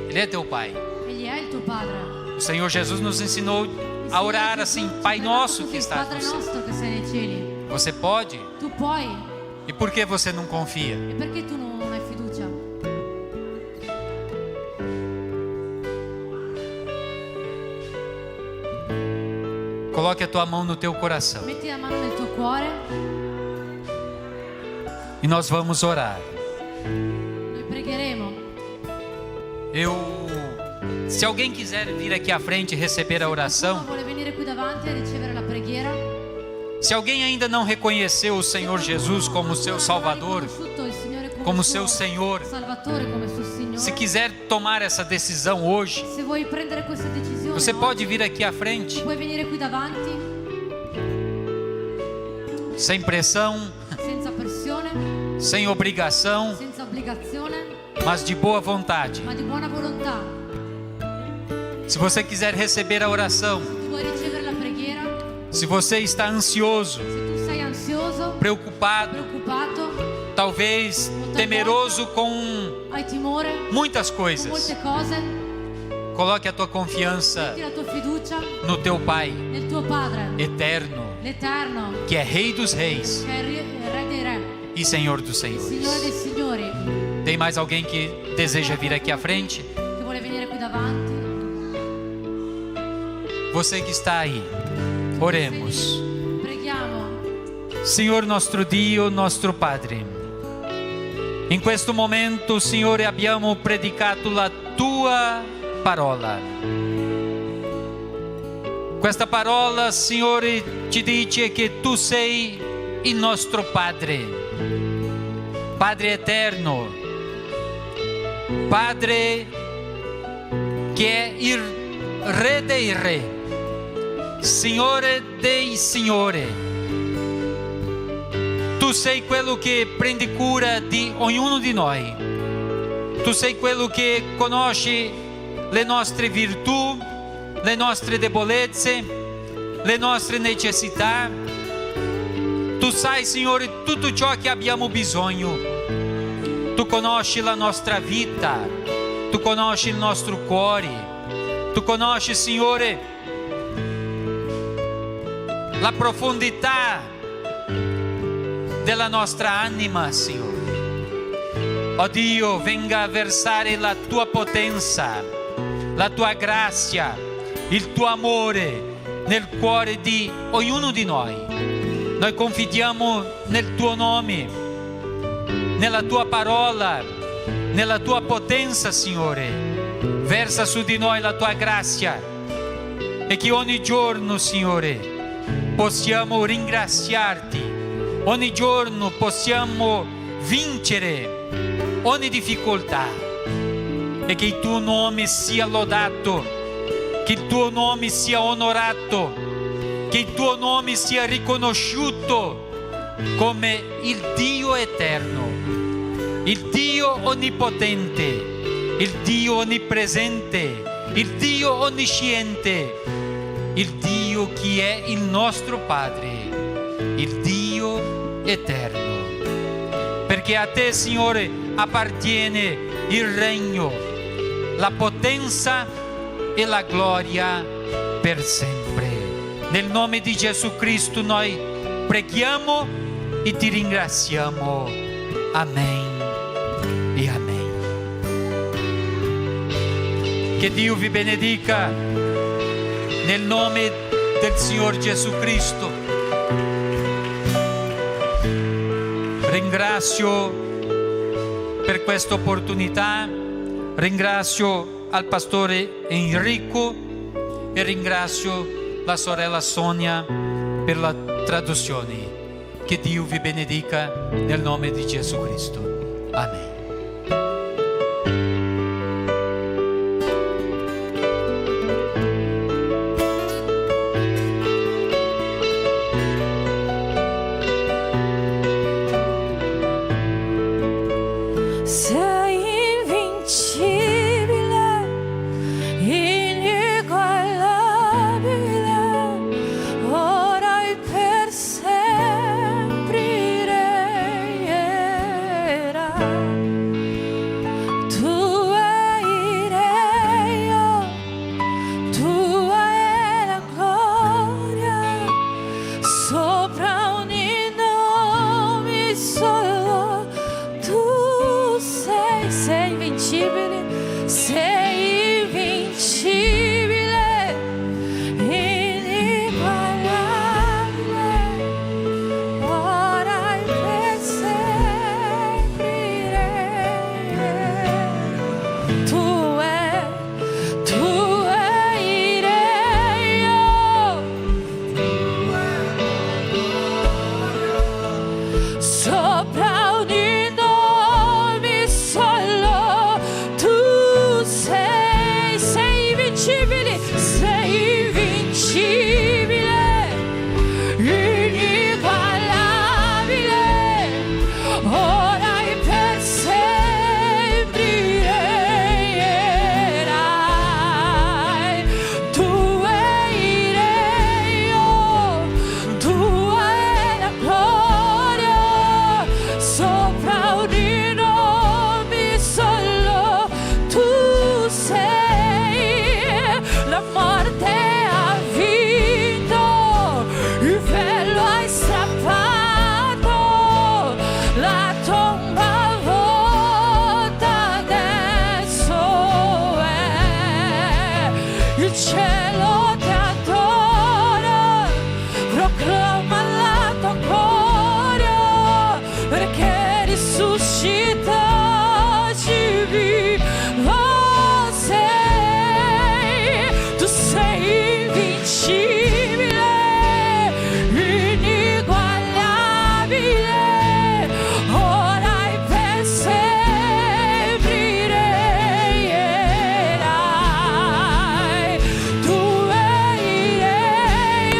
Ele é teu Pai. Egli è il tuo Padre. O Senhor Jesus nos ensinou Il a Signore orar Gesù assim: ci ha Pai preparato nosso così, que estás Padre no céu. nostro che sei nei cieli. Você pode? Tu puoi. E por que você não confia? E perché tu non hai fiducia? Coloque a tua mão no teu coração Metti la mano nel tuo cuore. e nós vamos orar. Noi pregheremo. Se alguém quiser vir aqui à frente e receber a Qualcuno oração, vuole venire qui davanti a ricevere la preghiera. se alguém ainda não reconheceu o Senhor Jesus como seu Salvador, Riconosciuto il Signore como suo seu Senhor, Salvatore, come suo Signore. se quiser tomar essa decisão hoje, Se vuoi prendere questa decisione, você oggi, pode vir aqui à frente, puoi venire qui davanti sem pressão, senza pressione, sem obrigação, senza obbligazione, mas de boa vontade. ma di buona volontà. Se você quiser receber a oração, Tu vuoi ricevere la preghiera? se você está ansioso, Se tu sei ansioso, preocupado, preoccupato, talvez temeroso com hai timore, muitas con coisas, molte cose, coloque a tua confiança metti la tua fiducia no teu Pai nel tuo Padre, eterno, l'Eterno, que é Rei dos Reis che è il Re dei Re, e Senhor dos il Signore Senhores. dei Signori. Tem mais alguém que deseja vir aqui à frente? Che vuole venire qui davanti? Você que está aí, oremos. Preghiamo. Signor nostro Dio, nostro Padre, in questo momento, Signore, abbiamo predicato la Tua parola. Questa parola, Signore, ci dice che Tu sei il nostro Padre, Padre eterno, Padre che è il Re dei Re, Signore dei Signori. Tu sei quello che prendi cura di ognuno di noi. Tu sei quello che conosci le nostre virtù, le nostre debolezze, le nostre necessità. Tu sai, Signore, tutto ciò che abbiamo bisogno. Tu conosci la nostra vita, Tu conosci il nostro cuore, Tu conosci, Signore, la profondità della nostra anima, Signore. Oh Dio, venga a versare la Tua potenza, la Tua grazia, il Tuo amore nel cuore di ognuno di noi. Noi confidiamo nel Tuo nome, nella Tua parola, nella Tua potenza, Signore. Versa su di noi la Tua grazia e che ogni giorno, Signore, possiamo ringraziarti, ogni giorno possiamo vincere ogni difficoltà e che il Tuo nome sia lodato, che il Tuo nome sia onorato, che il Tuo nome sia riconosciuto come il Dio eterno, il Dio onnipotente, il Dio onnipresente, il Dio onnisciente, il Dio che è il nostro Padre, il Dio eterno. Perché a Te, Signore, appartiene il regno, la potenza e la gloria per sempre. Nel nome di Gesù Cristo noi preghiamo e Ti ringraziamo. Amen e amen. Che Dio vi benedica nel nome del Signor Gesù Cristo. ringrazio per questa opportunità, ringrazio al pastore Enrico e ringrazio la sorella Sonia per la traduzione. Che Dio vi benedica nel nome di Gesù Cristo. Amen. Sei invincibile, ineguagliabile, ora e per sempre regnerai. Tua è Dio, tua è la gloria, sopra ogni nome solo tu sei invincibile, sei invincibile, ineguagliabile, ora e per sempre regnerai. Tu è il Re, sopra ogni nome solo tu sei invincibile, sei invincibile, ineguagliabile, ora e per sempre regnerai. Tu è il Re, tua è la gloria, sopra ogni nome solo tu sei. La morte ha vinto, il velo hai strappato, la tomba vuota adesso è. Il cielo ti adora, proclama la tua gloria, perché risuscitaci vivo sei. Tu sei invincibile, ineguagliabile, ora e per sempre regnerai. Tu è il Re,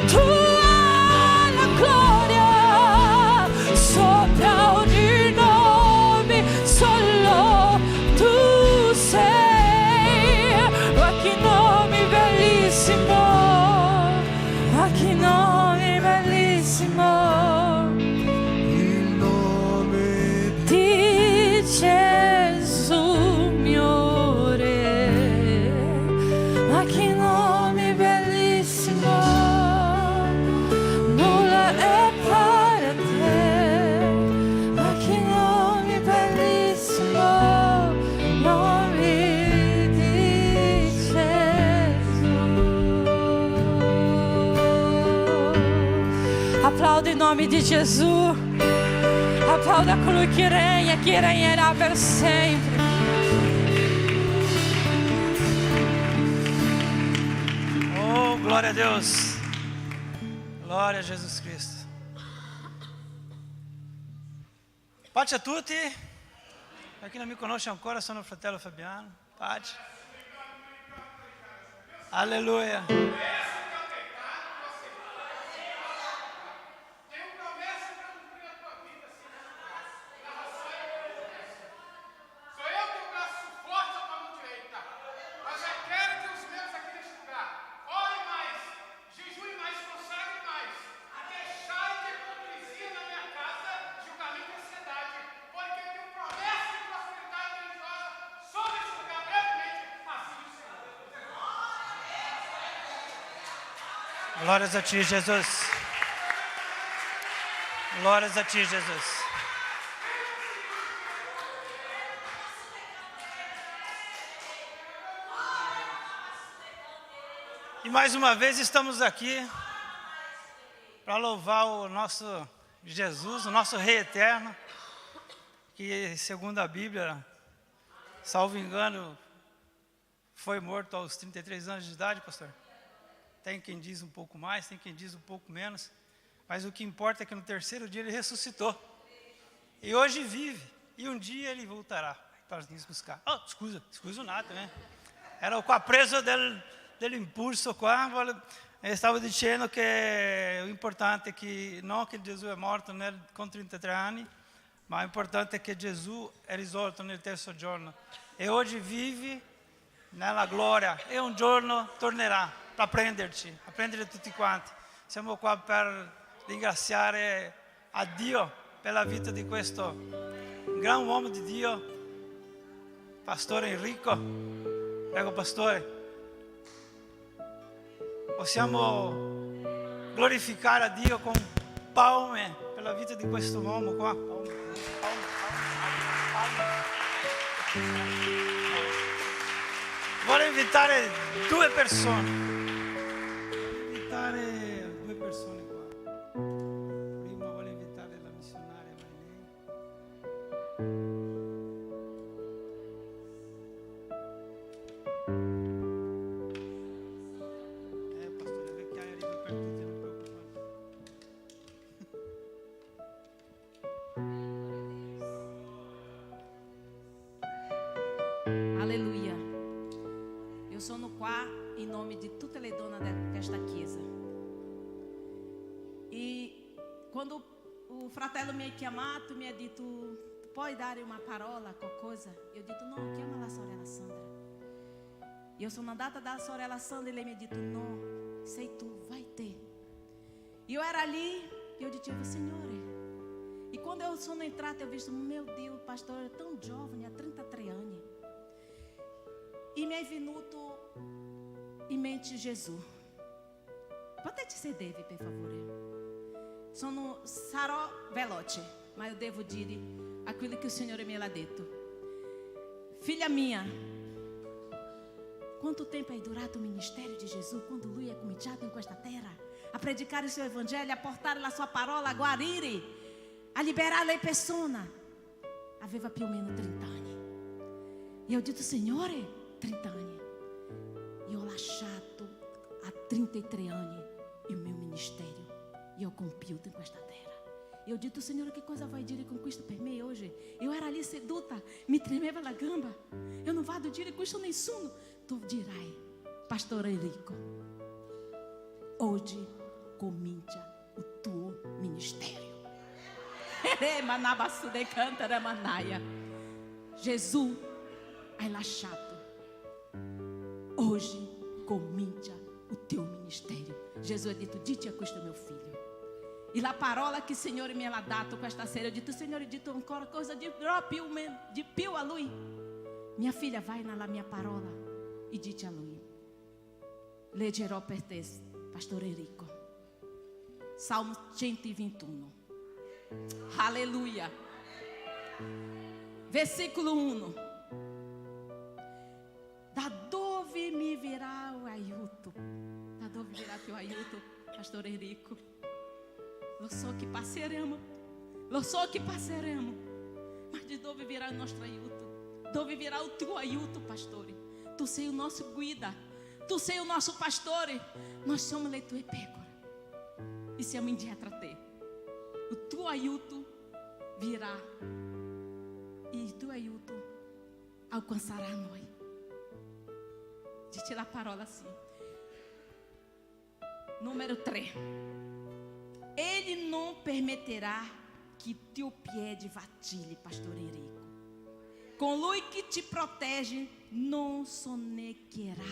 tua la gloria, sopra ogni nome solo tu sei. Ma che nome bellissimo, ma che nome bellissimo, il nome di Gesù mio Re. Ma che nome bellissimo, nulla è pari a te. Ma che nome bellissimo, nome di Gesù. Applauda in nome di Gesù, applauda colui che regna, che regnerà per sempre. Oh, glória a Deus. Glória a Jesus Cristo. Pace a tutti. Per chi non mi conosce ancora, sono il fratello Fabiano. Pace. Alleluia. Glórias a ti, Jesus. Glórias a ti, Jesus. E mais uma vez estamos aqui para louvar o nosso Jesus, o nosso Rei eterno, que segundo a Bíblia, salvo engano, foi morto aos 33 anos de idade, pastor. Tem quem diz um pouco mais, tem quem diz um pouco menos, mas o que importa é que no terceiro dia ele ressuscitou. E hoje vive, e um dia ele voltará para nos buscar. Oh, scusa nada, né? Era qua preso dell'impulso qua, stavo dicendo che è importante che non che Gesù è morto con 33 anni, ma è importante che Gesù è risorto nel terzo giorno e oggi vive nella gloria e un giorno tornerà per prenderci, a prendere tutti quanti. Siamo qua per ringraziare a Dio per la vita di questo gran uomo di Dio, Pastore Enrico. Prego, pastore. Possiamo glorificare a Dio con palme per la vita di questo uomo qua. Voglio invitare due persone. Qua. Prima voglio invitare la missionaria Marilei. Aleluia. Eu sono qua in nome di tutte le donne di questa chiesa. E quando o fratello mi ha chiamato, mi ha detto: tu puoi dare una parola, qualcosa? Io ho detto: no, chiama la sorella Sandra. Io sono andata da sorella Sandra e lei mi ha detto: no, sei tu, vai te. Io ero lì e io dicevo: Signore. E quando eu sono entrata, eu visto: meu Deus, o pastor é tão jovem, há 33 anni. E mi è venuto in mente Gesù. Potete sedervi, per favore? Sarò veloce, ma io devo dire a quello che il Signore me l'ha detto. Figlia mia, quanto tempo hai durato il ministero di Gesù quando Lui è cominciato in questa terra? A predicare il suo Evangelho, a portare la sua parola, a guarire, a liberare le persone. Aveva più o meno 30 anni. E ho detto: Signore, 30 anni. Io ho lasciato a 33 anni il mio ministero. Io ho compiuto in questa terra. E ho detto: Signore, che cosa vai dire con questo per me oggi? Io ero lì seduta, mi tremeva la gamba. Io non vado a dire questo a nessuno. Tu dirai: Pastore Enrico, oggi comincia il tuo ministero. Gesù hai lasciato. Oggi comincia il tuo ministero. Gesù ha detto: dite a questo mio figlio. E la parola che il Signore mi ha dato questa sera, ho detto: Signore, ho detto ancora cosa di più a Lui. Mia figlia, vai nella mia parola e dice a Lui: leggerò per te, Pastore Enrico, Salmo 121. Alleluia. Versículo 1. Da dove mi verrà o aiuto? Da dove verrà più aiuto, Pastore Enrico? Lo so che passeremo, ma di dove verrà il nostro aiuto? Dove verrà il tuo aiuto, pastore? Tu sei il nostro guida, tu sei il nostro pastore, noi siamo le tue pecore e siamo indietro a te. Il tuo aiuto virá e il tuo aiuto alcançará noi. Dice la parola assim. Número 3. Ele não permitirá que teu pé vacile, Pastor Enrico. Com Lui que te protege, não sonequerá.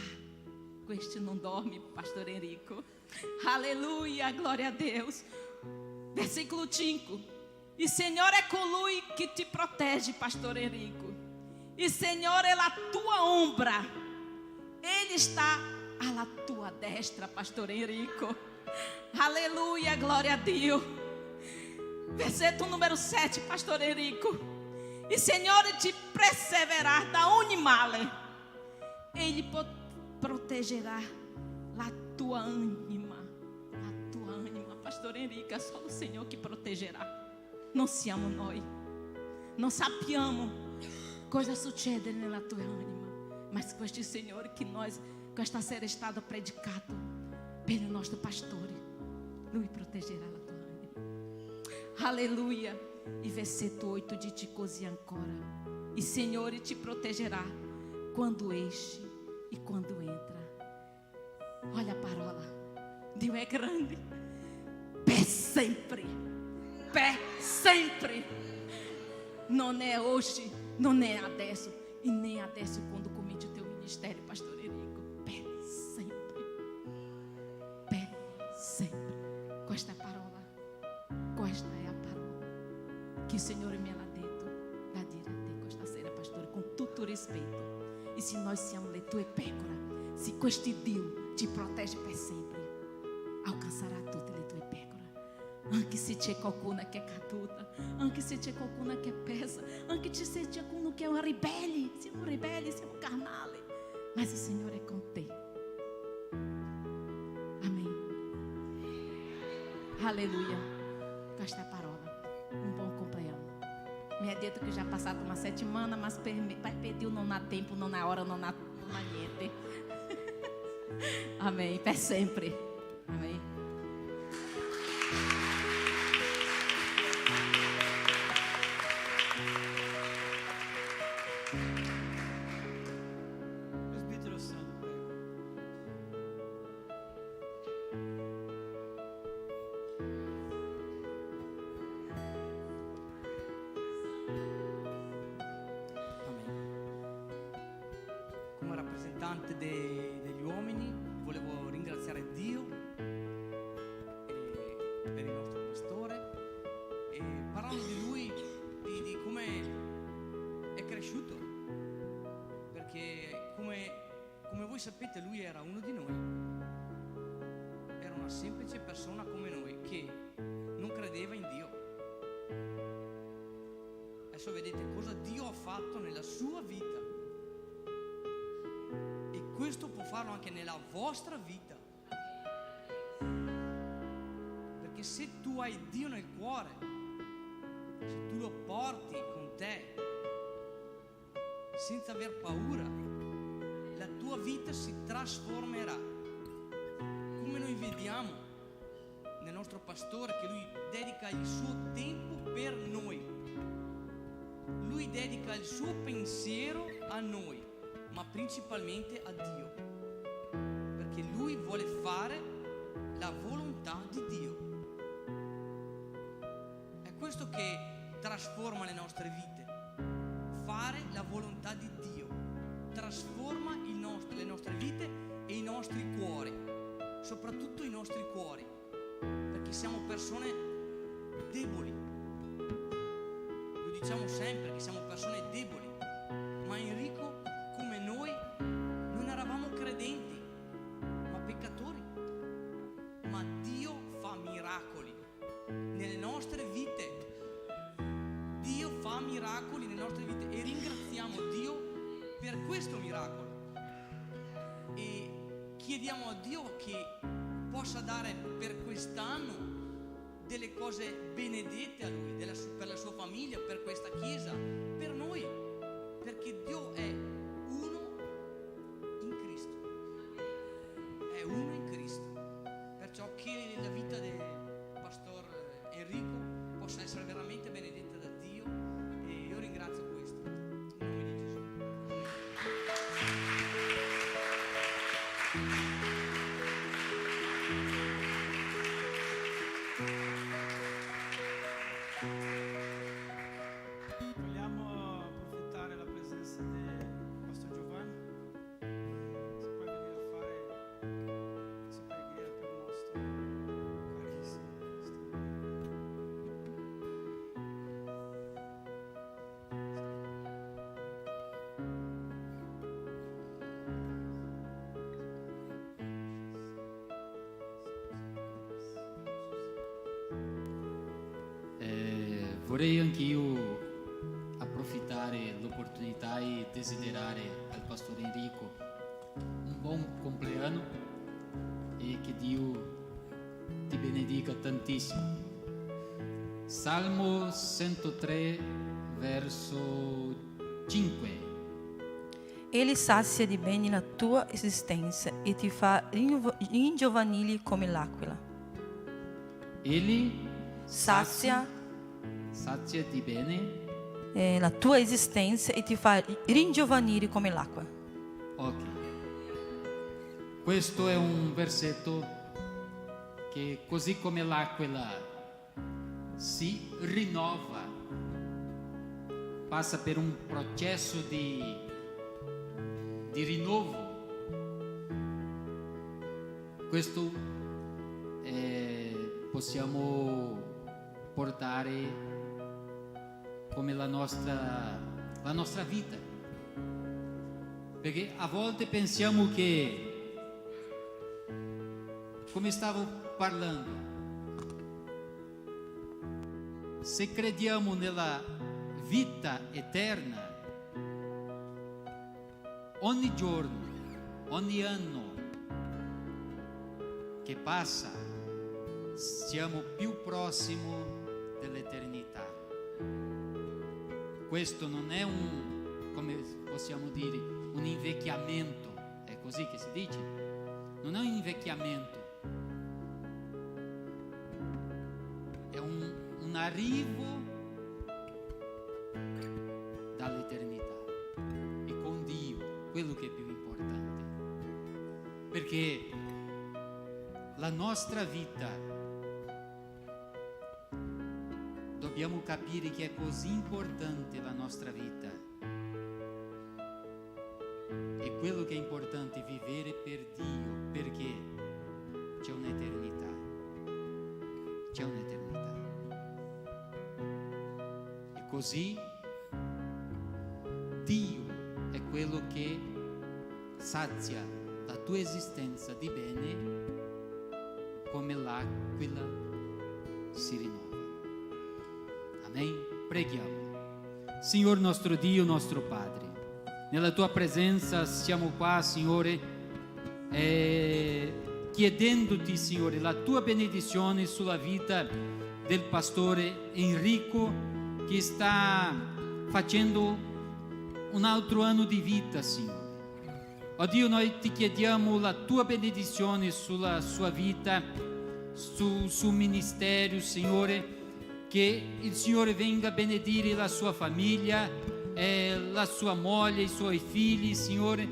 Este não dorme, Pastor Enrico. Aleluia, glória a Deus. Versículo 5. E Senhor é com Lui que te protege, Pastor Enrico. E Senhor é a tua ombra. Ele está à tua destra, Pastor Enrico. Aleluia, glória a Dio. Versículo número 7, Pastor Enrico. E Senhor te perseverar da ogni male. Ele protegerá la tua anima. La tua anima, Pastor pastor Enrico, è solo il Signore che proteggerà. Non siamo noi. Non sappiamo cosa succede nella tua anima, ma questo Signore che noi questa sera è stato predicato per il nostro pastore, Lui proteggerà la tua anima. Alleluia. E versetto 8 dice così ancora: il Signore ti proteggerà quando esci e quando entra. Olha a parola, Dio è grande, per sempre, per sempre. Non è oggi, non è adesso e nem adesso quando comincia o teu ministério, pastor Enrico. Per sempre, per sempre. Questa è la parola, questa è la parola che il Signore me l'ha detto da dire a te questa sera, pastore, con tutto rispetto. E se noi siamo le tue pecore, se questo Dio ti protegge per sempre, alcançarà tutte le tue pecore. Anche se c'è qualcuna che è caduta, anche se c'è qualcuna che pesa, anche se c'è qualcuno che è un ribelle, siamo carnali, ma il Signore è con te. Amen. Alleluia. Questa è la parola. Un buon compleanno. Mi ha detto che già passato una settimana, ma per Dio non ha tempo, non ha hora, non ha niente. Amém. Per sempre. Amém. Presbítero Santo, prego. Come rappresentante degli uomini volevo ringraziare Dio per il nostro pastore e parlando di lui, di come è cresciuto, perché come voi sapete lui era uno di noi, era una semplice persona come noi che non credeva in Dio. Adesso vedete cosa Dio ha fatto nella sua vita. Questo può farlo anche nella vostra vita, perché se tu hai Dio nel cuore, se tu lo porti con te senza aver paura, la tua vita si trasformerà, come noi vediamo nel nostro pastore, che lui dedica il suo tempo per noi, lui dedica il suo pensiero a noi, ma principalmente a Dio, perché lui vuole fare la volontà di Dio. È questo che trasforma le nostre vite, fare la volontà di Dio trasforma le nostre vite e i nostri cuori, soprattutto i nostri cuori, perché siamo persone deboli. Lo diciamo sempre che siamo persone deboli, ma Enrico, come noi, non eravamo credenti, ma peccatori. Ma Dio fa miracoli nelle nostre vite. Dio fa miracoli nelle nostre vite e ringraziamo Dio per questo miracolo. E chiediamo a Dio che possa dare per quest'anno delle cose benedette a Lui, per la sua famiglia, per questa chiesa, per noi, perché Dio è uno in Cristo, è uno in Cristo, perciò che la vita del pastor Enrico possa essere veramente benedetta da Dio, e io ringrazio questo in nome di Gesù. Vogliamo approfittare la presenza del pastor Giovanni? Se puoi venire a fare questa preghiera per il nostro carissimo Vorrei anch'io approfittare l'opportunità e desiderare al pastore Enrico un buon compleanno e che Dio ti benedica tantissimo. Salmo 103, verso 5. Ele sazia di bene la tua esistenza e ti fa ringiovanire come l'aquila. Ele Sazia di bene. la tua esistenza e ti fa ringiovanire come l'acqua. Ok. Questo è un versetto che, così come l'aquila si rinnova, passa per un processo di rinnovo. Questo possiamo portare come la nostra vita, perché a volte pensiamo che, come stavo parlando, se crediamo nella vita eterna, ogni giorno, ogni anno che passa, siamo più prossimi dell'eternità. Questo non è come possiamo dire, un invecchiamento, è così che si dice? Non è un invecchiamento, è un arrivo dall'eternità e con Dio, quello che è più importante, perché la nostra vita, dobbiamo capire che è così importante la nostra vita, e quello che è importante è vivere per Dio, perché c'è un'eternità, e così Dio è quello che sazia la tua esistenza di bene come l'aquila si rinnova. Amen. Preghiamo. Signor nostro Dio, nostro Padre, nella tua presenza siamo qua, Signore, chiedendoti, Signore, la tua benedizione sulla vita del pastore Enrico, che sta facendo un altro anno di vita, Signore. Oh Dio, noi ti chiediamo la tua benedizione sulla sua vita, sul suo ministero, Signore, che il Signore venga a benedire la sua famiglia, la sua moglie, i suoi figli, Signore.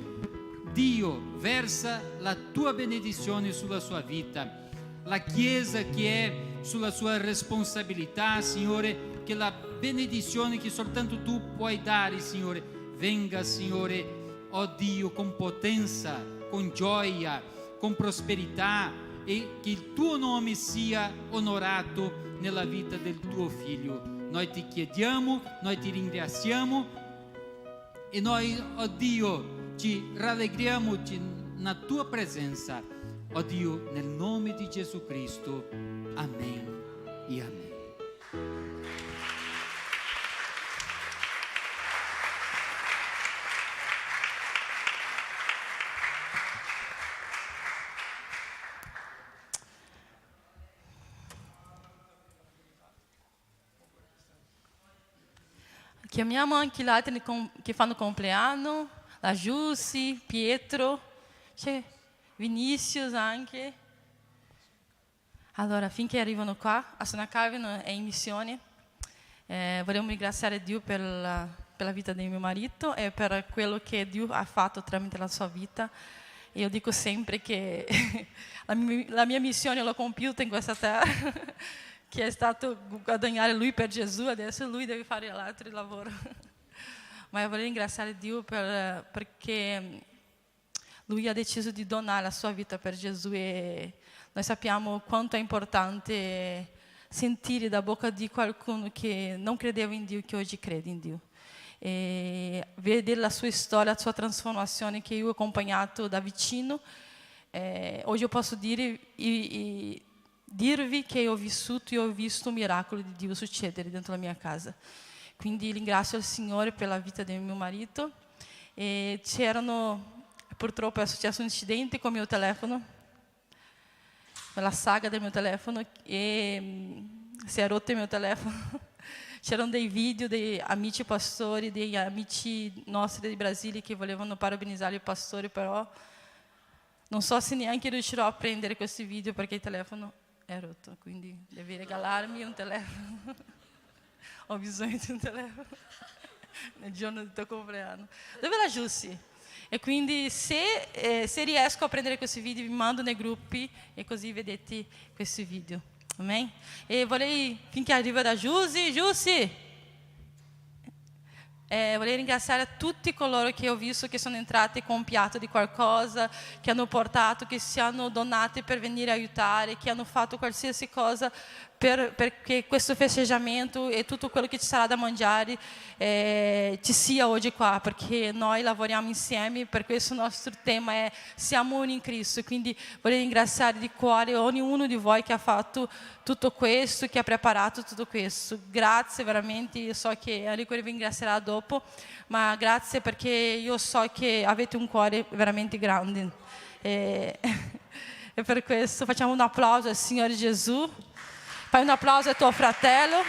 Dio, versa la tua benedizione sulla sua vita, la Chiesa che è sulla sua responsabilità, Signore, che la benedizione che soltanto tu puoi dare, Signore, venga, Signore, oh Dio, con potenza, con gioia, con prosperità, e che il tuo nome sia onorato nella vita del tuo figlio. Noi ti chiediamo, noi ti ringraziamo, e noi, oh Dio, ci rallegriamo nella tua presenza, oh Dio, nel nome di Gesù Cristo. Amen e amen. Chiamiamo anche gli altri che fanno compleanno, la Giussi, Pietro, c'è Vinicius anche. Allora, finché arrivano qua, a San Calvino è in missione. Vogliamo ringraziare Dio per la vita di mio marito e per quello che Dio ha fatto tramite la sua vita. E io dico sempre che la mia missione l'ho compiuta in questa terra, che è stato guadagnare lui per Gesù, adesso lui deve fare l'altro lavoro. Ma io voglio ringraziare Dio perché lui ha deciso di donare la sua vita per Gesù, e noi sappiamo quanto è importante sentire da bocca di qualcuno che non credeva in Dio, che oggi crede in Dio. E vedere la sua storia, la sua trasformazione che io ho accompagnato da vicino. Oggi io posso dirvi che ho vissuto e ho visto un miracolo di Dio succedere dentro la mia casa. Quindi ringrazio il Signore per la vita del mio marito. E purtroppo è successo un incidente con il mio telefono, nella saga del mio telefono e si è rotto il mio telefono. C'erano dei video dei amici pastori, degli amici nostri di Brasile che volevano parabenizzare il pastore, però non so se neanche riuscirò a prendere questi video perché il telefono è rotto, quindi devi regalarmi un telefono. Ho bisogno di un telefono nel giorno del tuo compleanno. Dove è la Giussi? E quindi se riesco a prendere questi video vi mando nei gruppi e così vedete questi video. Amém? E vorrei, finché arriva da Giussi, vorrei ringraziare a tutti coloro che ho visto che sono entrati con un piatto di qualcosa, che hanno portato, che si hanno donati per venire a aiutare, che hanno fatto qualsiasi cosa perché questo festeggiamento e tutto quello che ci sarà da mangiare ci sia oggi qua, perché noi lavoriamo insieme, per questo il nostro tema è siamo uni in Cristo. Quindi vorrei ringraziare di cuore ognuno di voi che ha fatto tutto questo, che ha preparato tutto questo. Grazie veramente, io so che Enrico vi ringrazierà dopo, ma grazie perché io so che avete un cuore veramente grande. E per questo facciamo un applauso al Signore Gesù. Fai un applauso al tuo fratello.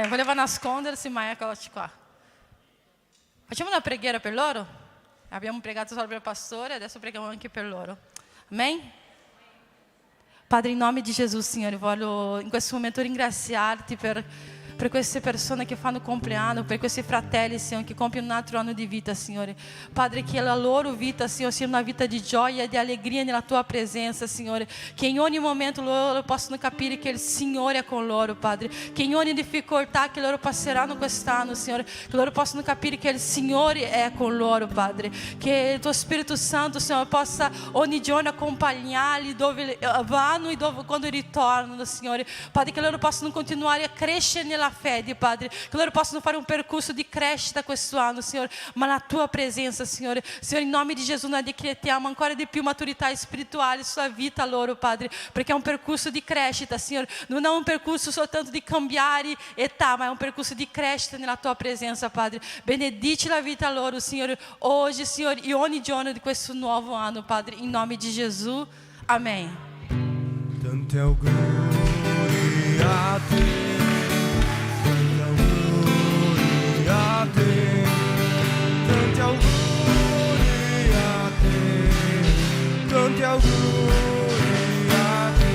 Voleva nascondersi, ma eccoci qua. Facciamo una preghiera per loro. Abbiamo pregato solo per il pastore, adesso preghiamo anche per loro. Amen? Padre, in nome di Gesù, Signore, voglio in questo momento ringraziarti per queste persone che fanno compleanno, per questi fratelli, Signore, che compiono un altro anno di vita, Signore. Padre, che la loro vita, Signore, sia una vita di gioia e di allegria nella Tua presenza, Signore. Che in ogni momento loro possano capire che il Signore è con loro, Padre. Che in ogni difficoltà che loro passeranno quest'anno, Signore, che loro possano capire che il Signore è con loro, Padre. Che il Tuo Spirito Santo, Signore, possa ogni giorno accompagnarli dove vanno e quando ritornano, Signore. Padre, che loro possano continuare a crescere nella fede, Padre, che loro possano fare un percorso di crescita questo anno, Signore, ma na Tua presenza, Signore. Signore, in nome di Gesù noi decretiamo ancora di più maturità spirituale sulla vita loro, Padre, perché è un percorso di crescita, Signore. Non è un percorso soltanto di cambiare età, ma è un percorso di crescita nella Tua presenza, Padre. Benedici la vita loro, Signore, oggi, Signore, e ogni giorno di questo nuovo anno, Padre, in nome di Gesù. Amém. Tanti auguri a te. A te, tanti auguri a te, tanti auguri a te,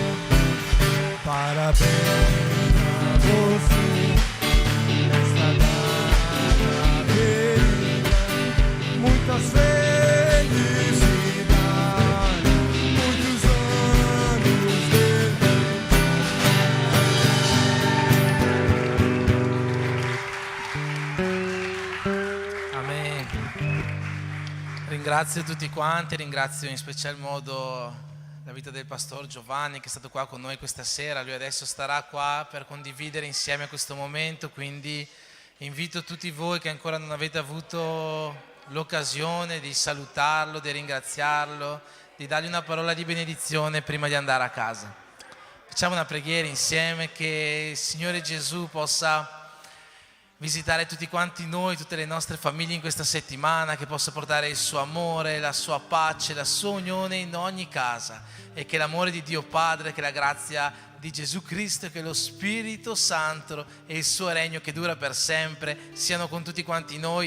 parabéns a você nesta data querida, muitas felicidades, muitos anos de vida. Ringrazio tutti quanti, ringrazio in special modo la vita del pastor Giovanni che è stato qua con noi questa sera. Lui adesso starà qua per condividere insieme questo momento, quindi invito tutti voi che ancora non avete avuto l'occasione di salutarlo, di ringraziarlo, di dargli una parola di benedizione prima di andare a casa. Facciamo una preghiera insieme che il Signore Gesù possa visitare tutti quanti noi, tutte le nostre famiglie in questa settimana, che possa portare il suo amore, la sua pace, la sua unione in ogni casa, e che l'amore di Dio Padre, che la grazia di Gesù Cristo, che lo Spirito Santo e il suo regno che dura per sempre siano con tutti quanti noi.